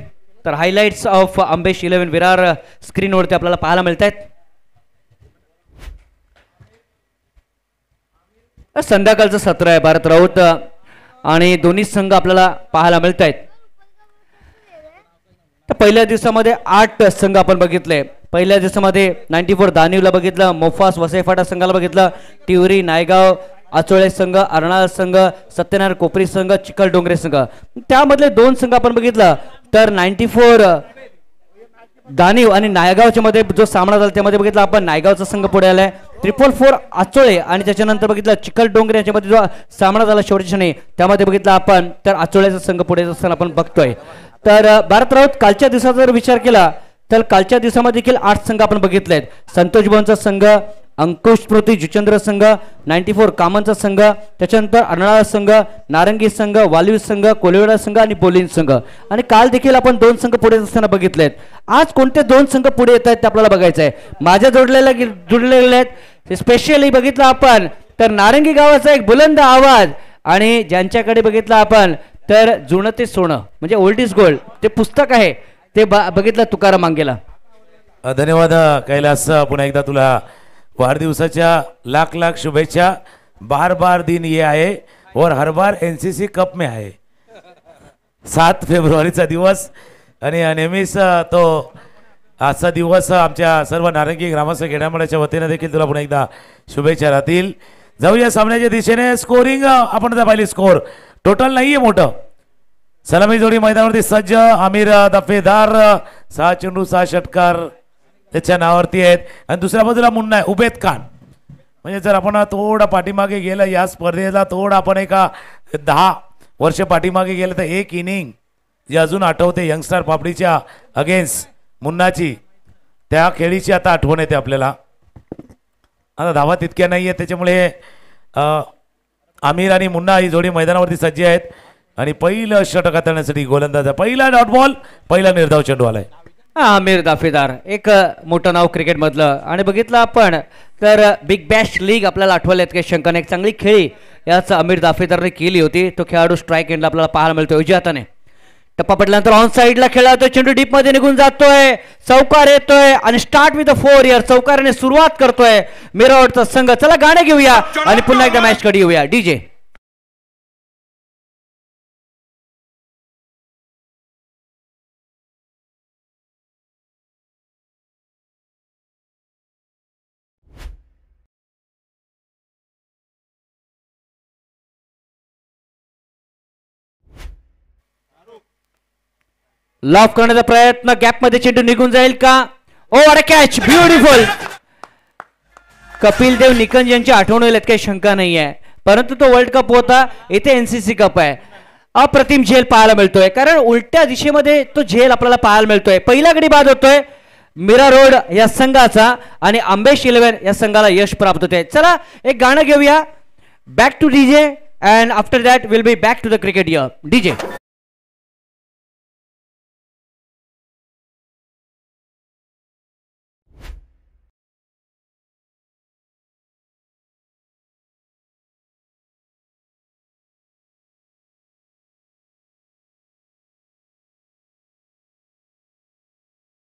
तर हायलाइट्स ऑफ अंबेश 11 विरार स्क्रीनवरती आपल्याला पाहायला मिळत आहेत. संध्याकाळचं सत्र आहे भारत राऊत आणि दोन्ही संघ आपल्याला पाहायला मिळत आहेत. तर पहिल्या दिवसामध्ये 8 संघ आपण बघितले. पहिल्या दिवसामध्ये 94 दानिवला बघितलं, मोफास वसईफाटा संघाला बघितलं, टिवरी नायगाव आचोळे संघ, अर्नाळ संघ, सत्यनारायण कोपरी संघ, चिखल डोंगरे संघ. त्यामधले 2 संघ आपण बघितलं तर 94 दानिव आणि नायगावच्या मध्ये जो सामना झाला त्यामध्ये बघितलं आपण नायगावचा संघ पुढे आलाय. 444 आचोळे आणि त्याच्यानंतर बघितलं चिखल डोंगरे याच्यामध्ये जो सामना झाला शेवटच्या क्षणी त्यामध्ये बघितलं आपण तर आचोळ्याचा संघ पुढे असताना आपण बघतोय. तर भारत राऊत कालच्या दिवसाचा जर विचार केला तर कालच्या दिवसामध्ये देखील 8 संघ आपण बघितले आहेत. संतोष भवनचा संघ, अंकुश स्मृती जुचंद्र संघ, 94 कामांचा संघ, त्याच्यानंतर अर्नाळा संघ, नारंगी संघ, वालीव संघ, कोलेवाडा संघ आणि बोलिन संघ. आणि काल देखील आपण 2 संघ पुढे असताना बघितलेत. आज कोणते 2 संघ पुढे येत आहेत ते आपल्याला बघायचं आहे. माझ्या जुडलेले आहेत स्पेशली बघितलं आपण तर नारंगी गावाचा एक बुलंद आवाज आणि ज्यांच्याकडे बघितलं आपण तर जुनं ते सोनं म्हणजे ओल्ड इज गोल्ड ते पुस्तक आहे ते बघितलं तुकाराम मांगेला. धन्यवाद कैलास. पुन्हा एकदा तुला वाढदिवसाच्या लाख लाख शुभेच्छा. बार बार दिन ये आए और हर बार एनसीसी कप में आए. 7 फेब्रुवारीचा दिवस आणि नेहमीच तो आजचा दिवस आमच्या सर्व नारंगी ग्रामस्थ खेड्यामंडळाच्या वतीने देखील तुला पुन्हा एकदा शुभेच्छा राहतील. जाऊया सामन्याच्या दिशेने. स्कोरिंग आपण जर पाहिली स्कोर टोटल नाहीये मोठं. सलामी जोडी मैदानावरती सज्ज. आमिर दफेदार 6 चेंडू 6 षटकार त्याच्या नावावरती आहेत. आणि दुसऱ्या बाजूला मुन्ना आहे उबेद खान. म्हणजे जर आपण थोडं पाठीमागे गेलं या स्पर्धेला थोडं आपण एका 10 वर्ष पाठीमागे गेलं तर एक इनिंग जी अजून आठवते यंगस्टार पापडीच्या अगेन्स्ट मुन्नाची त्या खेळीची आता आठवण येते आपल्याला. आता धावा तितक्या नाही आहेत त्याच्यामुळे आमिर आणि मुन्ना ही जोडी मैदानावरती सज्ज आहेत. आणि पहिलं षटक हाताळण्यासाठी गोलंदाज पहिला डॉट बॉल पहिला निर्धाव चेंडू आलाय. आमिर दाफेदार एक मोठं नाव क्रिकेटमधलं. आणि बघितलं आपण तर बिग बॅश लीग आपल्याला आठवल्यात काही शंका नाही. एक चांगली खेळी याच आमिर दाफेदारने केली होती. तो खेळाडू स्ट्राईक एंडला आपल्याला पाहायला मिळतोय उजव्या हाताने. टप्पा पडल्यानंतर ऑन साईडला खेळला जातोय. चेंडू डीप मध्ये निघून जातोय. चौकार येतोय आणि स्टार्ट विथ 4 इयर चौकाराने सुरुवात करतोय मिरावडचा संघ. चला गाणे घेऊया आणि पुन्हा एकदा मॅच कडे येऊया. डीजे लॉफ करण्याचा प्रयत्न. गॅप मध्ये चेंडू निघून जाईल का? ओ अरे कॅच ब्युटिफुल. कपिल देव निकंज यांची आठवण होईल काही शंका नाही आहे. परंतु तो वर्ल्ड कप होता. इथे एनसीसी कप आहे. अप्रतिम झेल पाहायला मिळतोय कारण उलट्या दिशेमध्ये तो झेल आपल्याला पाहायला मिळतोय. पहिला गडी बाद होतोय मीरा रोड या संघाचा आणि आंबेश 11 या संघाला यश प्राप्त होते. चला एक गाणं घेऊया. Back to DJ and after that will be back to the cricket year. DJ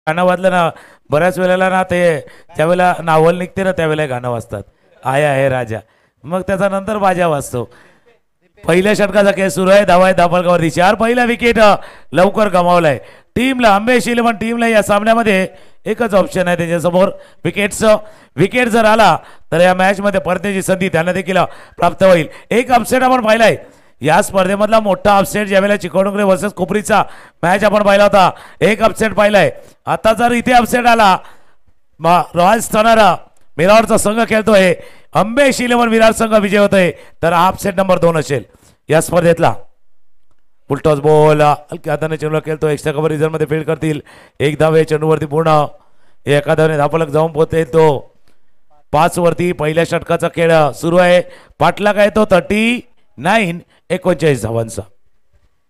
गाणं वाजलं ना बऱ्याच वेळेला ना ते ज्यावेळेला नावल निघते ना त्यावेळेला गाणं वाजतात. आया आहे राजा. मग त्याचा नंतर बाजा वाजतो. पहिल्या षटकाचा खेळ सुरू आहे. धावा आहे दाभोळगाववरती 4. पहिला विकेट लवकर गमावलाय टीमला. आंबेश 11 टीमला या सामन्यामध्ये एकच ऑप्शन आहे त्यांच्यासमोर विकेटचं. विकेट जर आला तर या मॅच मध्ये परतण्याची संधी त्यांना देखील प्राप्त होईल. एक अपसेट आपण पाहिलाय या स्पर्धेमधला मोठा अपसेट ज्यावेळेला चिकोडुंगरे वर्सेस कोपरीचा मॅच आपण पाहिला होता. एक अपसेट पाहिलाय. आता जर इथे अपसेट आला रॉयल स्टनर मिरावरचा संघ खेळतोय. आंबेश 11 विरार संघ विजय होतोय तर हा अपसेट नंबर 2 असेल या स्पर्धेतला. फुलटॉस बॉल हलक्या हाताने चेंडूला खेळतो. एक्स्ट्रा कव्हर रिझर्व मध्ये फील्ड करतील. एक धाव चेंडूवरती पूर्ण एका धावने धावफलक जाऊन पोहोचते. तो 5 वरती पहिल्या षटकाचा खेळ सुरू आहे. पाटला काय तो 39 39 धावांचा.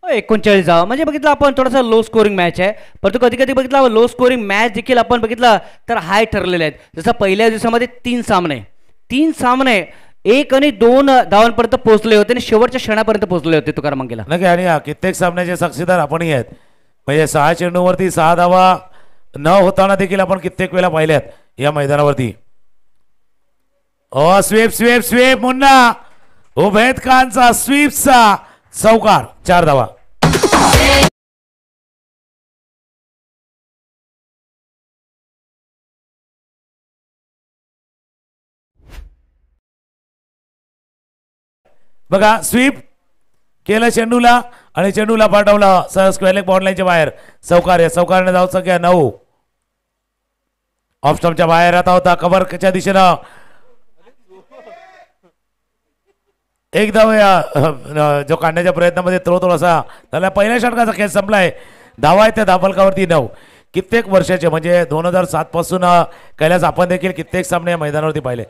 39 धावा म्हणजे बघितलं आपण थोडासा लो स्कोरिंग मॅच आहे. परंतु कधी कधी बघितलं लो स्कोरिंग मॅच देखील आपण बघितलं तर हाय ठरलेले आहेत. जसं पहिल्या दिवसामध्ये 3 सामने 1 आणि 2 धावांपर्यंत पोहोचले होते आणि शेवटच्या क्षणापर्यंत पोहोचले होते तुकाराम मंगेला. नक्की. आणि कित्येक सामन्याचे साक्षीदार आपणही आहेत. म्हणजे 6 चेंडूवरती 6 धावा न होताना देखील आपण कित्येक वेळा पाहिल्यात या मैदानावरती. Sweep sweep sweep Munna Ubed खानचा स्वीपचा चौकार 4 धावा. बघा स्वीप केलं चेंडूला आणि चेंडूला पाठवलं सहज स्क्वेअर लेग बाउंड लाईनच्या बाहेर. चौकार या चौकारने जाऊ संख्या 9. ऑफ स्टंपच्या बाहेर आता होता कव्हरच्या दिशेनं. एक धाव जो काढण्याच्या प्रयत्नामध्ये थोडासा त्याला पहिल्या षटकाचा खेळ संपलाय. धावा आहे त्या धावफलकावरती 9. कित्येक वर्षाचे म्हणजे 2007 पासून कैलास आपण देखील कित्येक सामने या मैदानावरती पाहिले.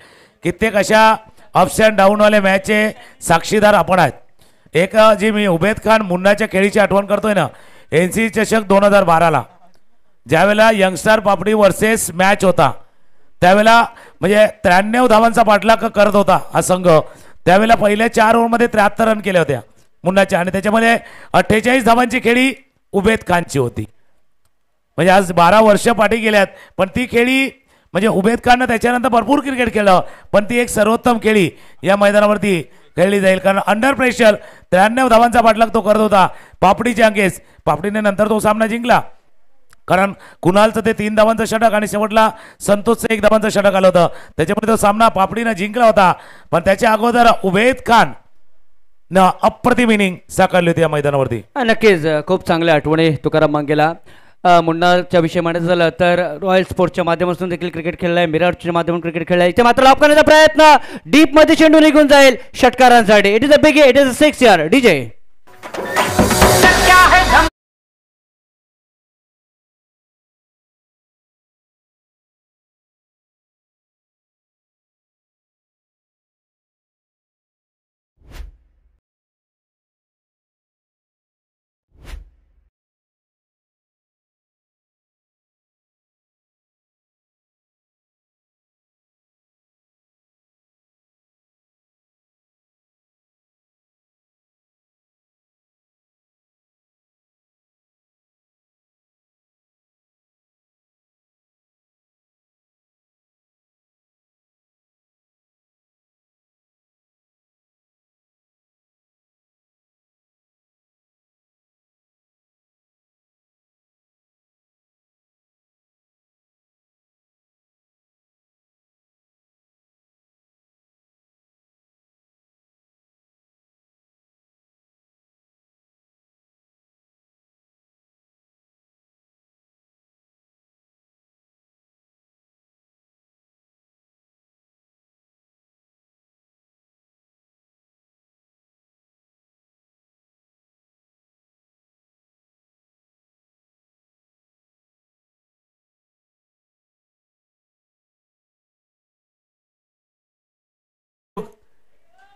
कित्येक अशा अप्स अँड डाऊन वाले मॅचचे साक्षीदार आपण आहेत. एक जी मी उबेद खान मुन्नाच्या खेळीची आठवण करतोय ना एनसी चषक 2012ला ज्यावेळेला यंगस्टार पापडी वर्सेस मॅच होता त्यावेळेला म्हणजे 93 धावांचा पाठलाग करत होता हा संघ. त्यावेळेला पहिल्या 4 ओव्हरमध्ये 73 रन केल्या होत्या मुन्नाच्या आणि त्याच्यामध्ये 48 धावांची खेळी उबेद खानची होती. म्हणजे आज 12 वर्ष पाठी गेल्यात पण ती खेळी म्हणजे उबेद खाननं त्याच्यानंतर भरपूर क्रिकेट खेळलं पण ती एक सर्वोत्तम खेळी या मैदानावरती खेळली जाईल कारण अंडर प्रेशर 93 धावांचा पाठलाग तो करत होता पापडीच्या अंगेस. पापडीने नंतर तो सामना जिंकला कारण कुणालचं ते 3 धावांचं षटक आणि शेवटला संतोषचं 1 धावांचं षटक आलं होतं, त्याच्यामुळे तो सामना पापडीनं जिंकला होता. पण त्याच्या अगोदर उबेद खान न अप्रतिम इनिंग साकारली होती या मैदानावरती. नक्कीच खूप चांगल्या आठवणी तुकाराम मांगेला. मुन्नाच्या विषय म्हणायचं झालं तर रॉयल स्पोर्ट्सच्या माध्यमातून देखील क्रिकेट खेळलाय, मिराटच्या माध्यमातून क्रिकेट खेळलाय. इथे मात्र लॉक करण्याचा प्रयत्न, डीप मध्ये चेंडू निघून जाईल षटकारांसाठी. It is a big, it is a 6 यार डीजे.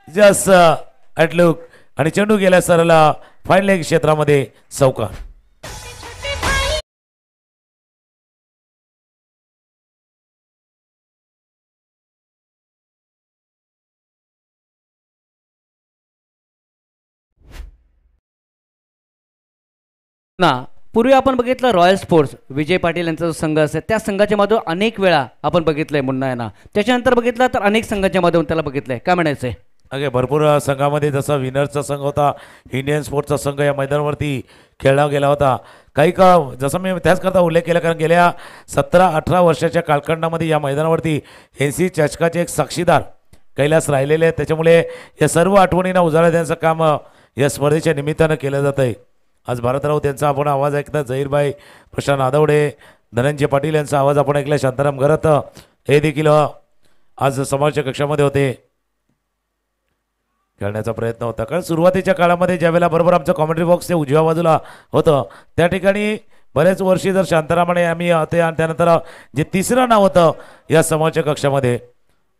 जस्ट ॲटलुक आणि चेंडू गेला सरला फाईन लेग क्षेत्रामध्ये चौकार. ना पूर्वी आपण बघितलं रॉयल स्पोर्ट्स विजय पाटील यांचा जो संघ असेल त्या संघाच्या मधून अनेक वेळा आपण बघितलंय मुन्ना यांना. त्याच्यानंतर बघितलं तर अनेक संघाच्या मधून त्याला बघितलंय. काय म्हणायचंय? अगे भरपूर संघामध्ये जसा विनरचा संघ होता, इंडियन स्पोर्ट्सचा संघ या मैदानावरती खेळला गेला होता. काही का जसं मी त्याच करता उल्लेख केला, कारण गेल्या 17-18 वर्षाच्या कालखंडामध्ये या मैदानावरती NC चषकाचे एक साक्षीदार कैलास राहिलेले आहेत. त्याच्यामुळे या सर्व आठवणींना उजाळा देण्याचं काम या स्पर्धेच्या निमित्तानं केलं जात आहे. आज भारतराव त्यांचा आपण आवाज ऐकता, झहीरभाई, प्रशांत आदवडे, धनंजय पाटील यांचा आवाज आपण ऐकला, शांताराम गरत हे देखील आज समाजच्या कक्षामध्ये होते. खेळण्याचा प्रयत्न होता, कारण सुरुवातीच्या काळामध्ये ज्यावेळेला बरोबर आमचं कॉमेंट्री बॉक्स ते उजव्या बाजूला होतं त्या ठिकाणी बरेच वर्षी जर शांतारामाने आम्ही होते आणि त्यानंतर जे तिसरं नाव होतं या समाजच्या कक्षामध्ये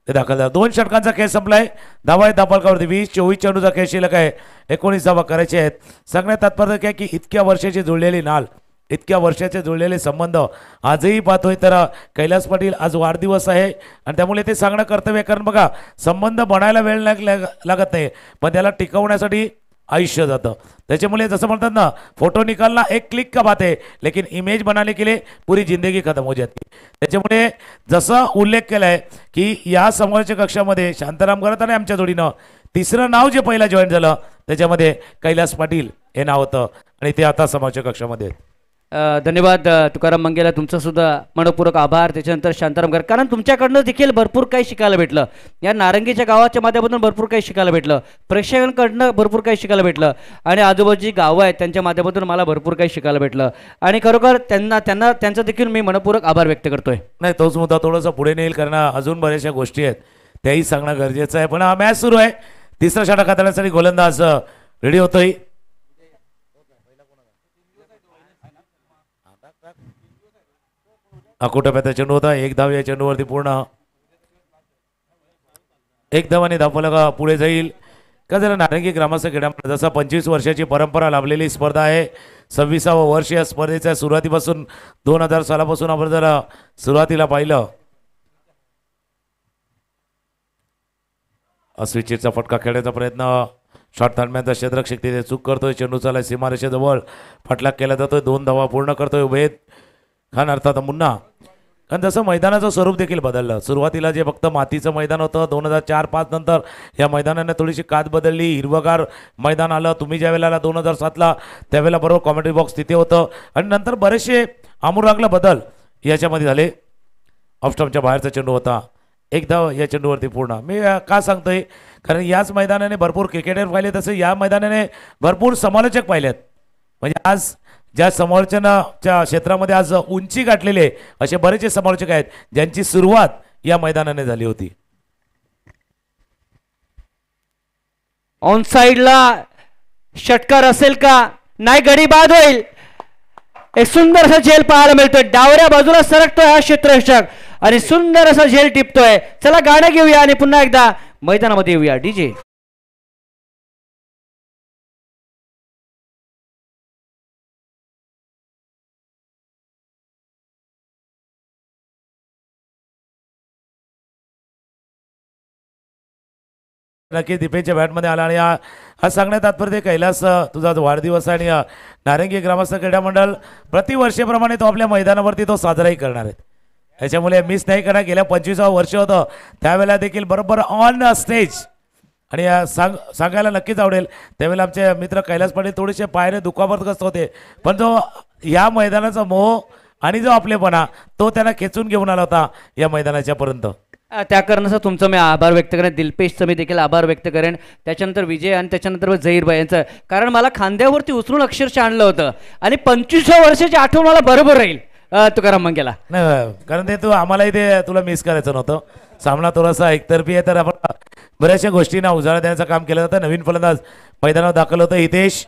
ते दाखल झालं. 2 षटकांचा खेळ संपलाय. धावा आहेत धापलकावरती 20-24 चेंडूचा खेळ शिल्लक आहे. 19 धावा करायचे आहेत. सांगण्यात तात्पर्य काय की इतक्या वर्षाची जुळलेली नाल, इतक्या वर्षाचे जुळलेले संबंध आजही पाहतोय. तर कैलास पाटील आज वाढदिवस आहे आणि त्यामुळे ते सांगणं कर्तव्य, कारण बघा संबंध बनायला वेळ लागत नाही, पण त्याला टिकवण्यासाठी आयुष्य जातं. त्याच्यामुळे जसं म्हणतात ना, फोटो निकालना एक क्लिक का बात है, लेकिन इमेज बनाने के लिए पूरी जिंदगी खत्म हो जाती. त्याच्यामुळे जसं उल्लेख केला आहे की या समोरच्या कक्षामध्ये शांताराम गरत आणि आमच्या जोडीनं तिसरं नाव जे पहिला जॉईन झालं त्याच्यामध्ये कैलास पाटील हे नाव होतं आणि ते आता समोरच्या कक्षामध्ये आहेत. धन्यवाद तुकाराम मंगेला, तुमचं सुद्धा मनपूर्वक आभार. त्याच्यानंतर शांताराम गर, कारण तुमच्याकडनं देखील भरपूर काही शिकायला भेटलं. या नारंगीच्या गावाच्या माध्यमातून भरपूर काही शिकायला भेटलं, प्रेक्षकांकडनं भरपूर काही शिकायला भेटलं आणि आजूबाजूची गावं आहेत त्यांच्या माध्यमातून मला भरपूर काही शिकायला भेटलं आणि खरोखर त्यांचा देखील मी मनपूर्वक आभार व्यक्त करतोय. नाही, तोच मुद्दा थोडासा पुढे नेईल, कारण अजून बऱ्याचशा गोष्टी आहेत त्याही सांगणं गरजेचं आहे. पण हा मॅच सुरू आहे. तिसरा षटक हाताळण्यासाठी गोलंदाज रेडी होतोय. अकोटप्याचा चेंडू होता. 1 धाव या चेंडूवरती पूर्ण. 1 धावाने धावफलक पुढे जाईल का जरा नारंगी ग्रामस्थ खेळामध्ये जसा 25 वर्षाची परंपरा लाभलेली स्पर्धा आहे. 26वा वर्ष या स्पर्धेच्या सुरुवातीपासून 2000 सालापासून आपण जर सुरुवातीला पाहिलं, अस्वीचितचा फटका खेळण्याचा प्रयत्न, शॉट थांबण्याचा क्षेत्ररक्षक तिथे चूक करतोय. चेंडू चालला सीमारेषेजवळ, फटलाक केला जातोय. 2 धावा पूर्ण करतोय उभेद खान अर्थात मुन्ना. कारण जसं मैदानाचं स्वरूप देखील बदललं. सुरुवातीला जे फक्त मातीचं मैदान होतं 2004-05 नंतर या मैदानाने थोडीशी कात बदलली, हिरवगार मैदान आलं. तुम्ही ज्या वेळेला 2007ला त्यावेळेला बरोबर कॉमेंट्री बॉक्स तिथे होतं आणि नंतर बरेचसे आमूलाग्र बदल याच्यामध्ये झाले. ऑफस्टॉपच्या बाहेरचा चेंडू होता एकदा या चेंडूवरती पूर्ण. मी का सांगतोय कारण याच मैदानाने भरपूर क्रिकेटर पाहिले, तसे या मैदानाने भरपूर समालोचक पाहिलेत. म्हणजे आज ज्या समालोचनाच्या क्षेत्रामध्ये आज उंची गाठलेले असे बरेचसे समालोचक आहेत ज्यांची सुरुवात या मैदानाने झाली होती. ऑन साइडला षटकार असेल का नाही, गडी बाद होईल. एक सुंदर असा झेल पाहायला मिळतोय. डावऱ्या बाजूला सरकतोय हा क्षेत्ररक्षक आणि सुंदर असा झेल टिपतोय. चला गाणं घेऊया आणि पुन्हा एकदा मैदानामध्ये येऊया. डीजे नक्की दीपेच्या बॅटमध्ये आला आणि हा सांगण्यात तात्पर्य कैलास तुझा वाढदिवस आहे आणि नारंगी ग्रामस्थ क्रीडा मंडळ प्रतिवर्षीप्रमाणे तो आपल्या मैदानावरती तो साजराही करणार आहेत. त्याच्यामुळे मिस नाही करणार. गेल्या 25वं वर्ष होतं त्यावेळेला देखील बरोबर ऑन स्टेज आणि सांगायला नक्कीच आवडेल त्यावेळेला आमचे मित्र कैलास पाटील थोडेसे पायरे दुखापतग्रस्त होते, पण जो या मैदानाचा मोह आणि जो आपलेपणा तो त्यांना खेचून घेऊन आला होता या मैदानाच्या पर्यंत. त्या कारणाचा तुमचं मी आभार व्यक्त करेन. दिलपेशचं मी देखील आभार व्यक्त करेन. त्याच्यानंतर विजय आणि त्याच्यानंतर झहीरबाई यांचं, कारण मला खांद्यावरती उचलून अक्षरशः आणलं होतं आणि 25व्या वर्षाची आठवण मला बरोबर राहील तुकाराम मंगेला. नाही कारण ते तू आम्हालाही ते तुला मिस करायचं नव्हतं. सामना थोडासा एकतर्फी आहे तर आपण बऱ्याचशा गोष्टींना उजाळा देण्याचं काम केलं जातं. नवीन फलंदाज मैदानावर दाखल होतं हितेश.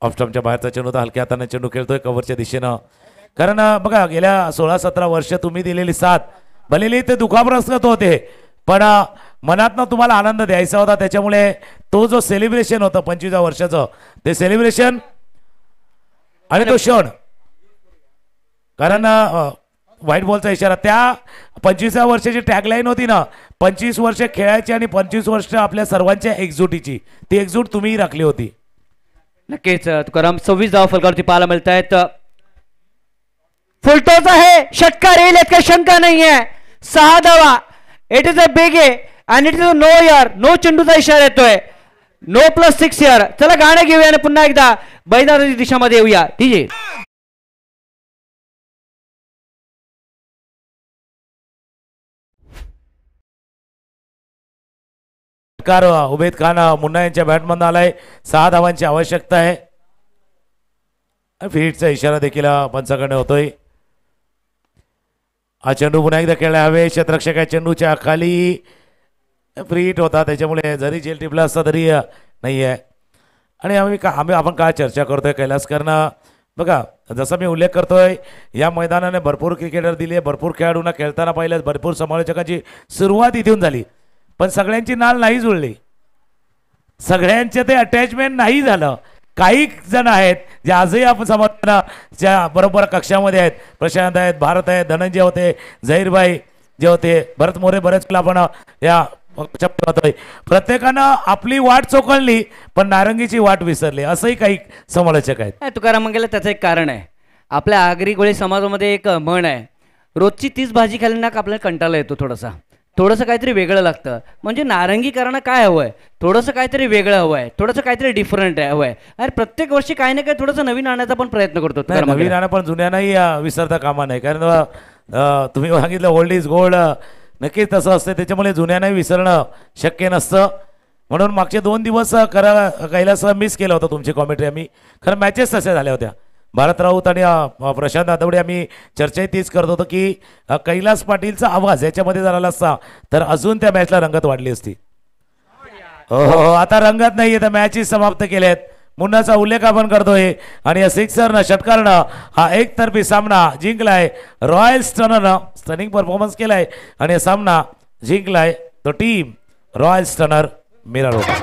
ऑफस्टॉपच्या बाहेरचा चेंडू होता, हलक्या हाताने चेंडू खेळतोय कव्हरच्या दिशेनं. कारण बघा गेल्या 16-17 वर्ष तुम्ही दिलेली साथ भलेली ते दुखापतग्रस्त होते पण मनातनं तुम्हाला आनंद द्यायचा होता. त्याच्यामुळे तो जो सेलिब्रेशन होतं 25व्या वर्षाचं ते सेलिब्रेशन आणि तो क्षण, कारण व्हाईट बॉलचा इशारा त्या 25व्या वर्षाची टॅगलाईन होती ना, 25 वर्ष खेळायची आणि 25 वर्ष आपल्या सर्वांच्या एकजुटीची, ती एकजूट तुम्ही राखली होती. नक्कीच तुकाराम 26 धावा फलकावरती पाहायला मिळत आहेत. फुलटॉस आहे, षटकार येईल यात काही शंका नाहीये. 6 धावा. It is a big A and it is a no यार, नो चेंडूचा इशारा येतोय. नो +6 यार. चला गाणं घेऊया आणि पुन्हा एकदा बैदानाची दिशामध्ये येऊया. डीजे कार उबेद खान मुन्ना यांच्या बॅटमधून आलाय. 6 धावांची आवश्यकता आहे. फील्डचा इशारा देखील पंचाकडे होतोय. हा चेंडू पुन्हा एकदा खेळला हवे. क्षेत्ररक्षक चेंडूच्या खाली फ्री हिट होता, त्याच्यामुळे जरी झेल टिपला असता तरी नाही आहे. आणि आपण काय चर्चा करतोय कैलास, कारण बघा जसं मी उल्लेख करतोय या मैदानाने भरपूर क्रिकेटर दिले, भरपूर खेळाडूंना खेळताना पाहिलं, भरपूर समालोचकांची सुरुवात इथून झाली, पण सगळ्यांची नाळ नाही जुळली, सगळ्यांचे ते अटॅचमेंट नाही झालं. काही जण आहेत जे आजही आपण समालोचनाच्या बरोबर कक्षामध्ये आहेत. प्रशांत आहेत, भारत आहेत, धनंजय होते, झहीरबाई जे होते, भरत मोरे, बरेच वेळा आपण या प्रत्येकानं आपली वाट चोखळली पण नारंगीची वाट विसरली, असंही काही समालोचक आहेत. तुकाराम मंगेला त्याचं एक कारण आहे. आपल्या आगरी गोळी समाजामध्ये एक म्हण आहे, रोजची 30 भाजी खाल्ल्यानं आपल्याला कंटाळा येतो, थोडंसं काहीतरी वेगळं लागतं. म्हणजे नारंगीकरांना काय हवंय, थोडंसं काहीतरी वेगळं हवंय, थोडंसं काहीतरी डिफरंट हवंय. अरे प्रत्येक वर्षी काही ना काही थोडंसं नवीन आणण्याचा पण प्रयत्न करतो. नवीन आणा पण जुन्यांनाही विसरता कामा नाही, कारण तुम्ही सांगितलं ओल्ड इज गोल्ड, नक्कीच तसं असतं. त्याच्यामुळे जुन्यांनाही विसरणं शक्य नसतं. म्हणून मागचे 2 दिवस कैलास मिस केलं होतं तुमची कॉमेंट्री. आम्ही खरं मॅचेस तशा झाल्या होत्या. भारत राऊत आणि प्रशांत आठवडे आम्ही चर्चाही तीच करत होतो की कैलास पाटीलचा आवाज याच्यामध्ये जर आला असता तर अजून त्या मॅचला रंगत वाढली असती. हो आता रंगत नाहीये, तर मॅचेस समाप्त केल्यात. मुन्नाचा उल्लेख आपण करतोय आणि या सिक्सरनं षटकारनं हा एकतर्फी सामना जिंकलाय. रॉयल स्टनरनं स्टनिंग परफॉर्मन्स केलाय आणि सामना जिंकलाय तो team royal stunner Mira road.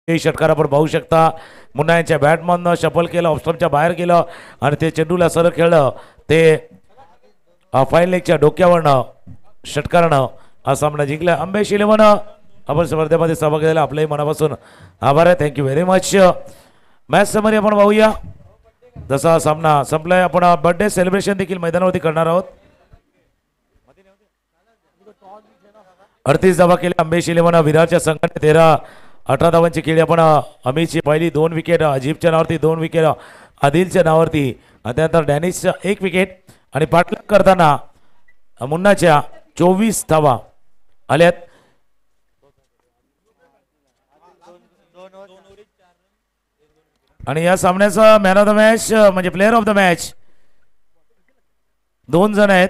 षटकार आपण पाहू शकता. मुन्ना यांच्या बॅटमॅननं शफल केलं, ऑफस्टंपच्या बाहेर गेलं आणि ते चेंडूला सरळ खेळलं. ते फाईन लेगच्या डोक्यावरनं षटकारानं हा सामना जिंकला. अंबेश 11 आपण स्पर्धेमध्ये सहभाग घेतला आपल्याही मनापासून आभार आहे. Thank you very much. Match summary आपण पाहूया. जसा सामना संपलाय आपण बर्थडे सेलिब्रेशन देखील मैदानावरती करणार आहोत. 38 धावा केल्या अंबेश 11 विरारच्या संघाने 13-18 धावांची केली. आपण अमितची पहिली 2 विकेट, अजीबच्या नावावरती 2 विकेट, आदिलच्या नावावरती आणि त्यानंतर डॅनिशच्या 1 विकेट आणि पाठलाग करताना मुन्नाच्या 24 धावा आल्यात. आणि या सामन्याचा मॅन ऑफ द मॅच म्हणजे प्लेअर ऑफ द मॅच 2 जण आहेत.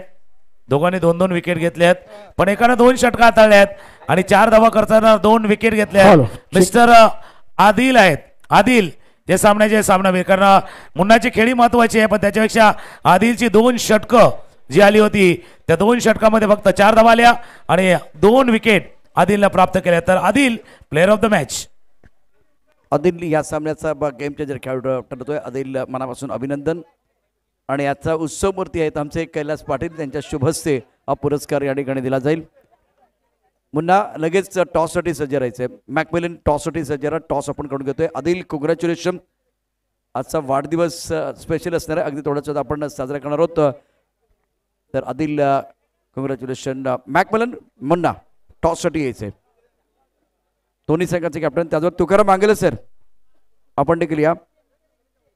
दोघांनी 2-2 विकेट घेतल्यात पण एकानं 2 षटका हाताळल्यात आणि 4 धावा करताना 2 विकेट घेतल्या. मिस्टर आदिल आहेत. आदिल जे सामन्याचे सामनावीर, कारण मुन्नाची खेळी महत्वाची आहे पण त्याच्यापेक्षा आदिलची 2 षटकं जी आली होती त्या 2 षटकामध्ये फक्त 4 धावा आल्या आणि 2 विकेट आदिलला प्राप्त केल्या. तर Adil player of the match. Adil या सामन्याचा गेम चेंजर खेळाडू ठरतोय. आदिल मनापासून अभिनंदन. आणि याचा उत्सवमूर्ती आहेत आमचे कैलास पाटील, त्यांच्या शुभ हस्ते हा पुरस्कार या ठिकाणी दिला जाईल. मुन्ना लगेच टॉससाठी सज्ज राहायचं आहे. मॅकमिलन टॉससाठी सज्ज राहा. टॉस आपण करून घेतोय. आदिल कॉंग्रॅच्युलेशन. आजचा वाढदिवस स्पेशल असणार आहे, अगदी थोडंसं आपण साजरा करणार आहोत. तर आदिल कॉंग्रॅच्युलेशन. मॅकमिलन मुन्ना टॉससाठी यायचं आहे. दोन्ही संघाचे कॅप्टन. त्याचबरोबर तुकाराम मांगेले सर आपण देखील या.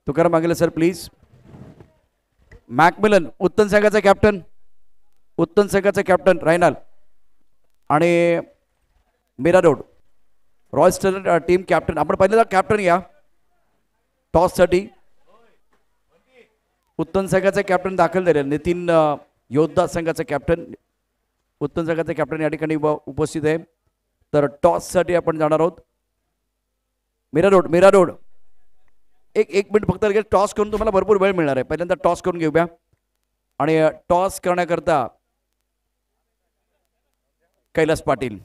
तुकाराम मांगेले सर प्लीज. मॅकमिलन उत्तम संघाचा कॅप्टन, उत्तम संघाचा कॅप्टन रायनाल आणि Mira road royal team captain. आपण पहिल्यांदा कॅप्टन या टॉससाठी. उत्तम संघाचा कॅप्टन दाखल झाले. नितीन योद्धा संघाचा कॅप्टन, उत्तम संघाचा कॅप्टन या ठिकाणी उपस्थित आहे. तर टॉससाठी आपण जाणार आहोत. मीरा रोड एक मिनिट फक्त लगेच टॉस करून तुम्हाला भरपूर वेळ मिळणार आहे. पहिल्यांदा टॉस करून घेऊया. आणि टॉस करण्याकरता कैलास पाटील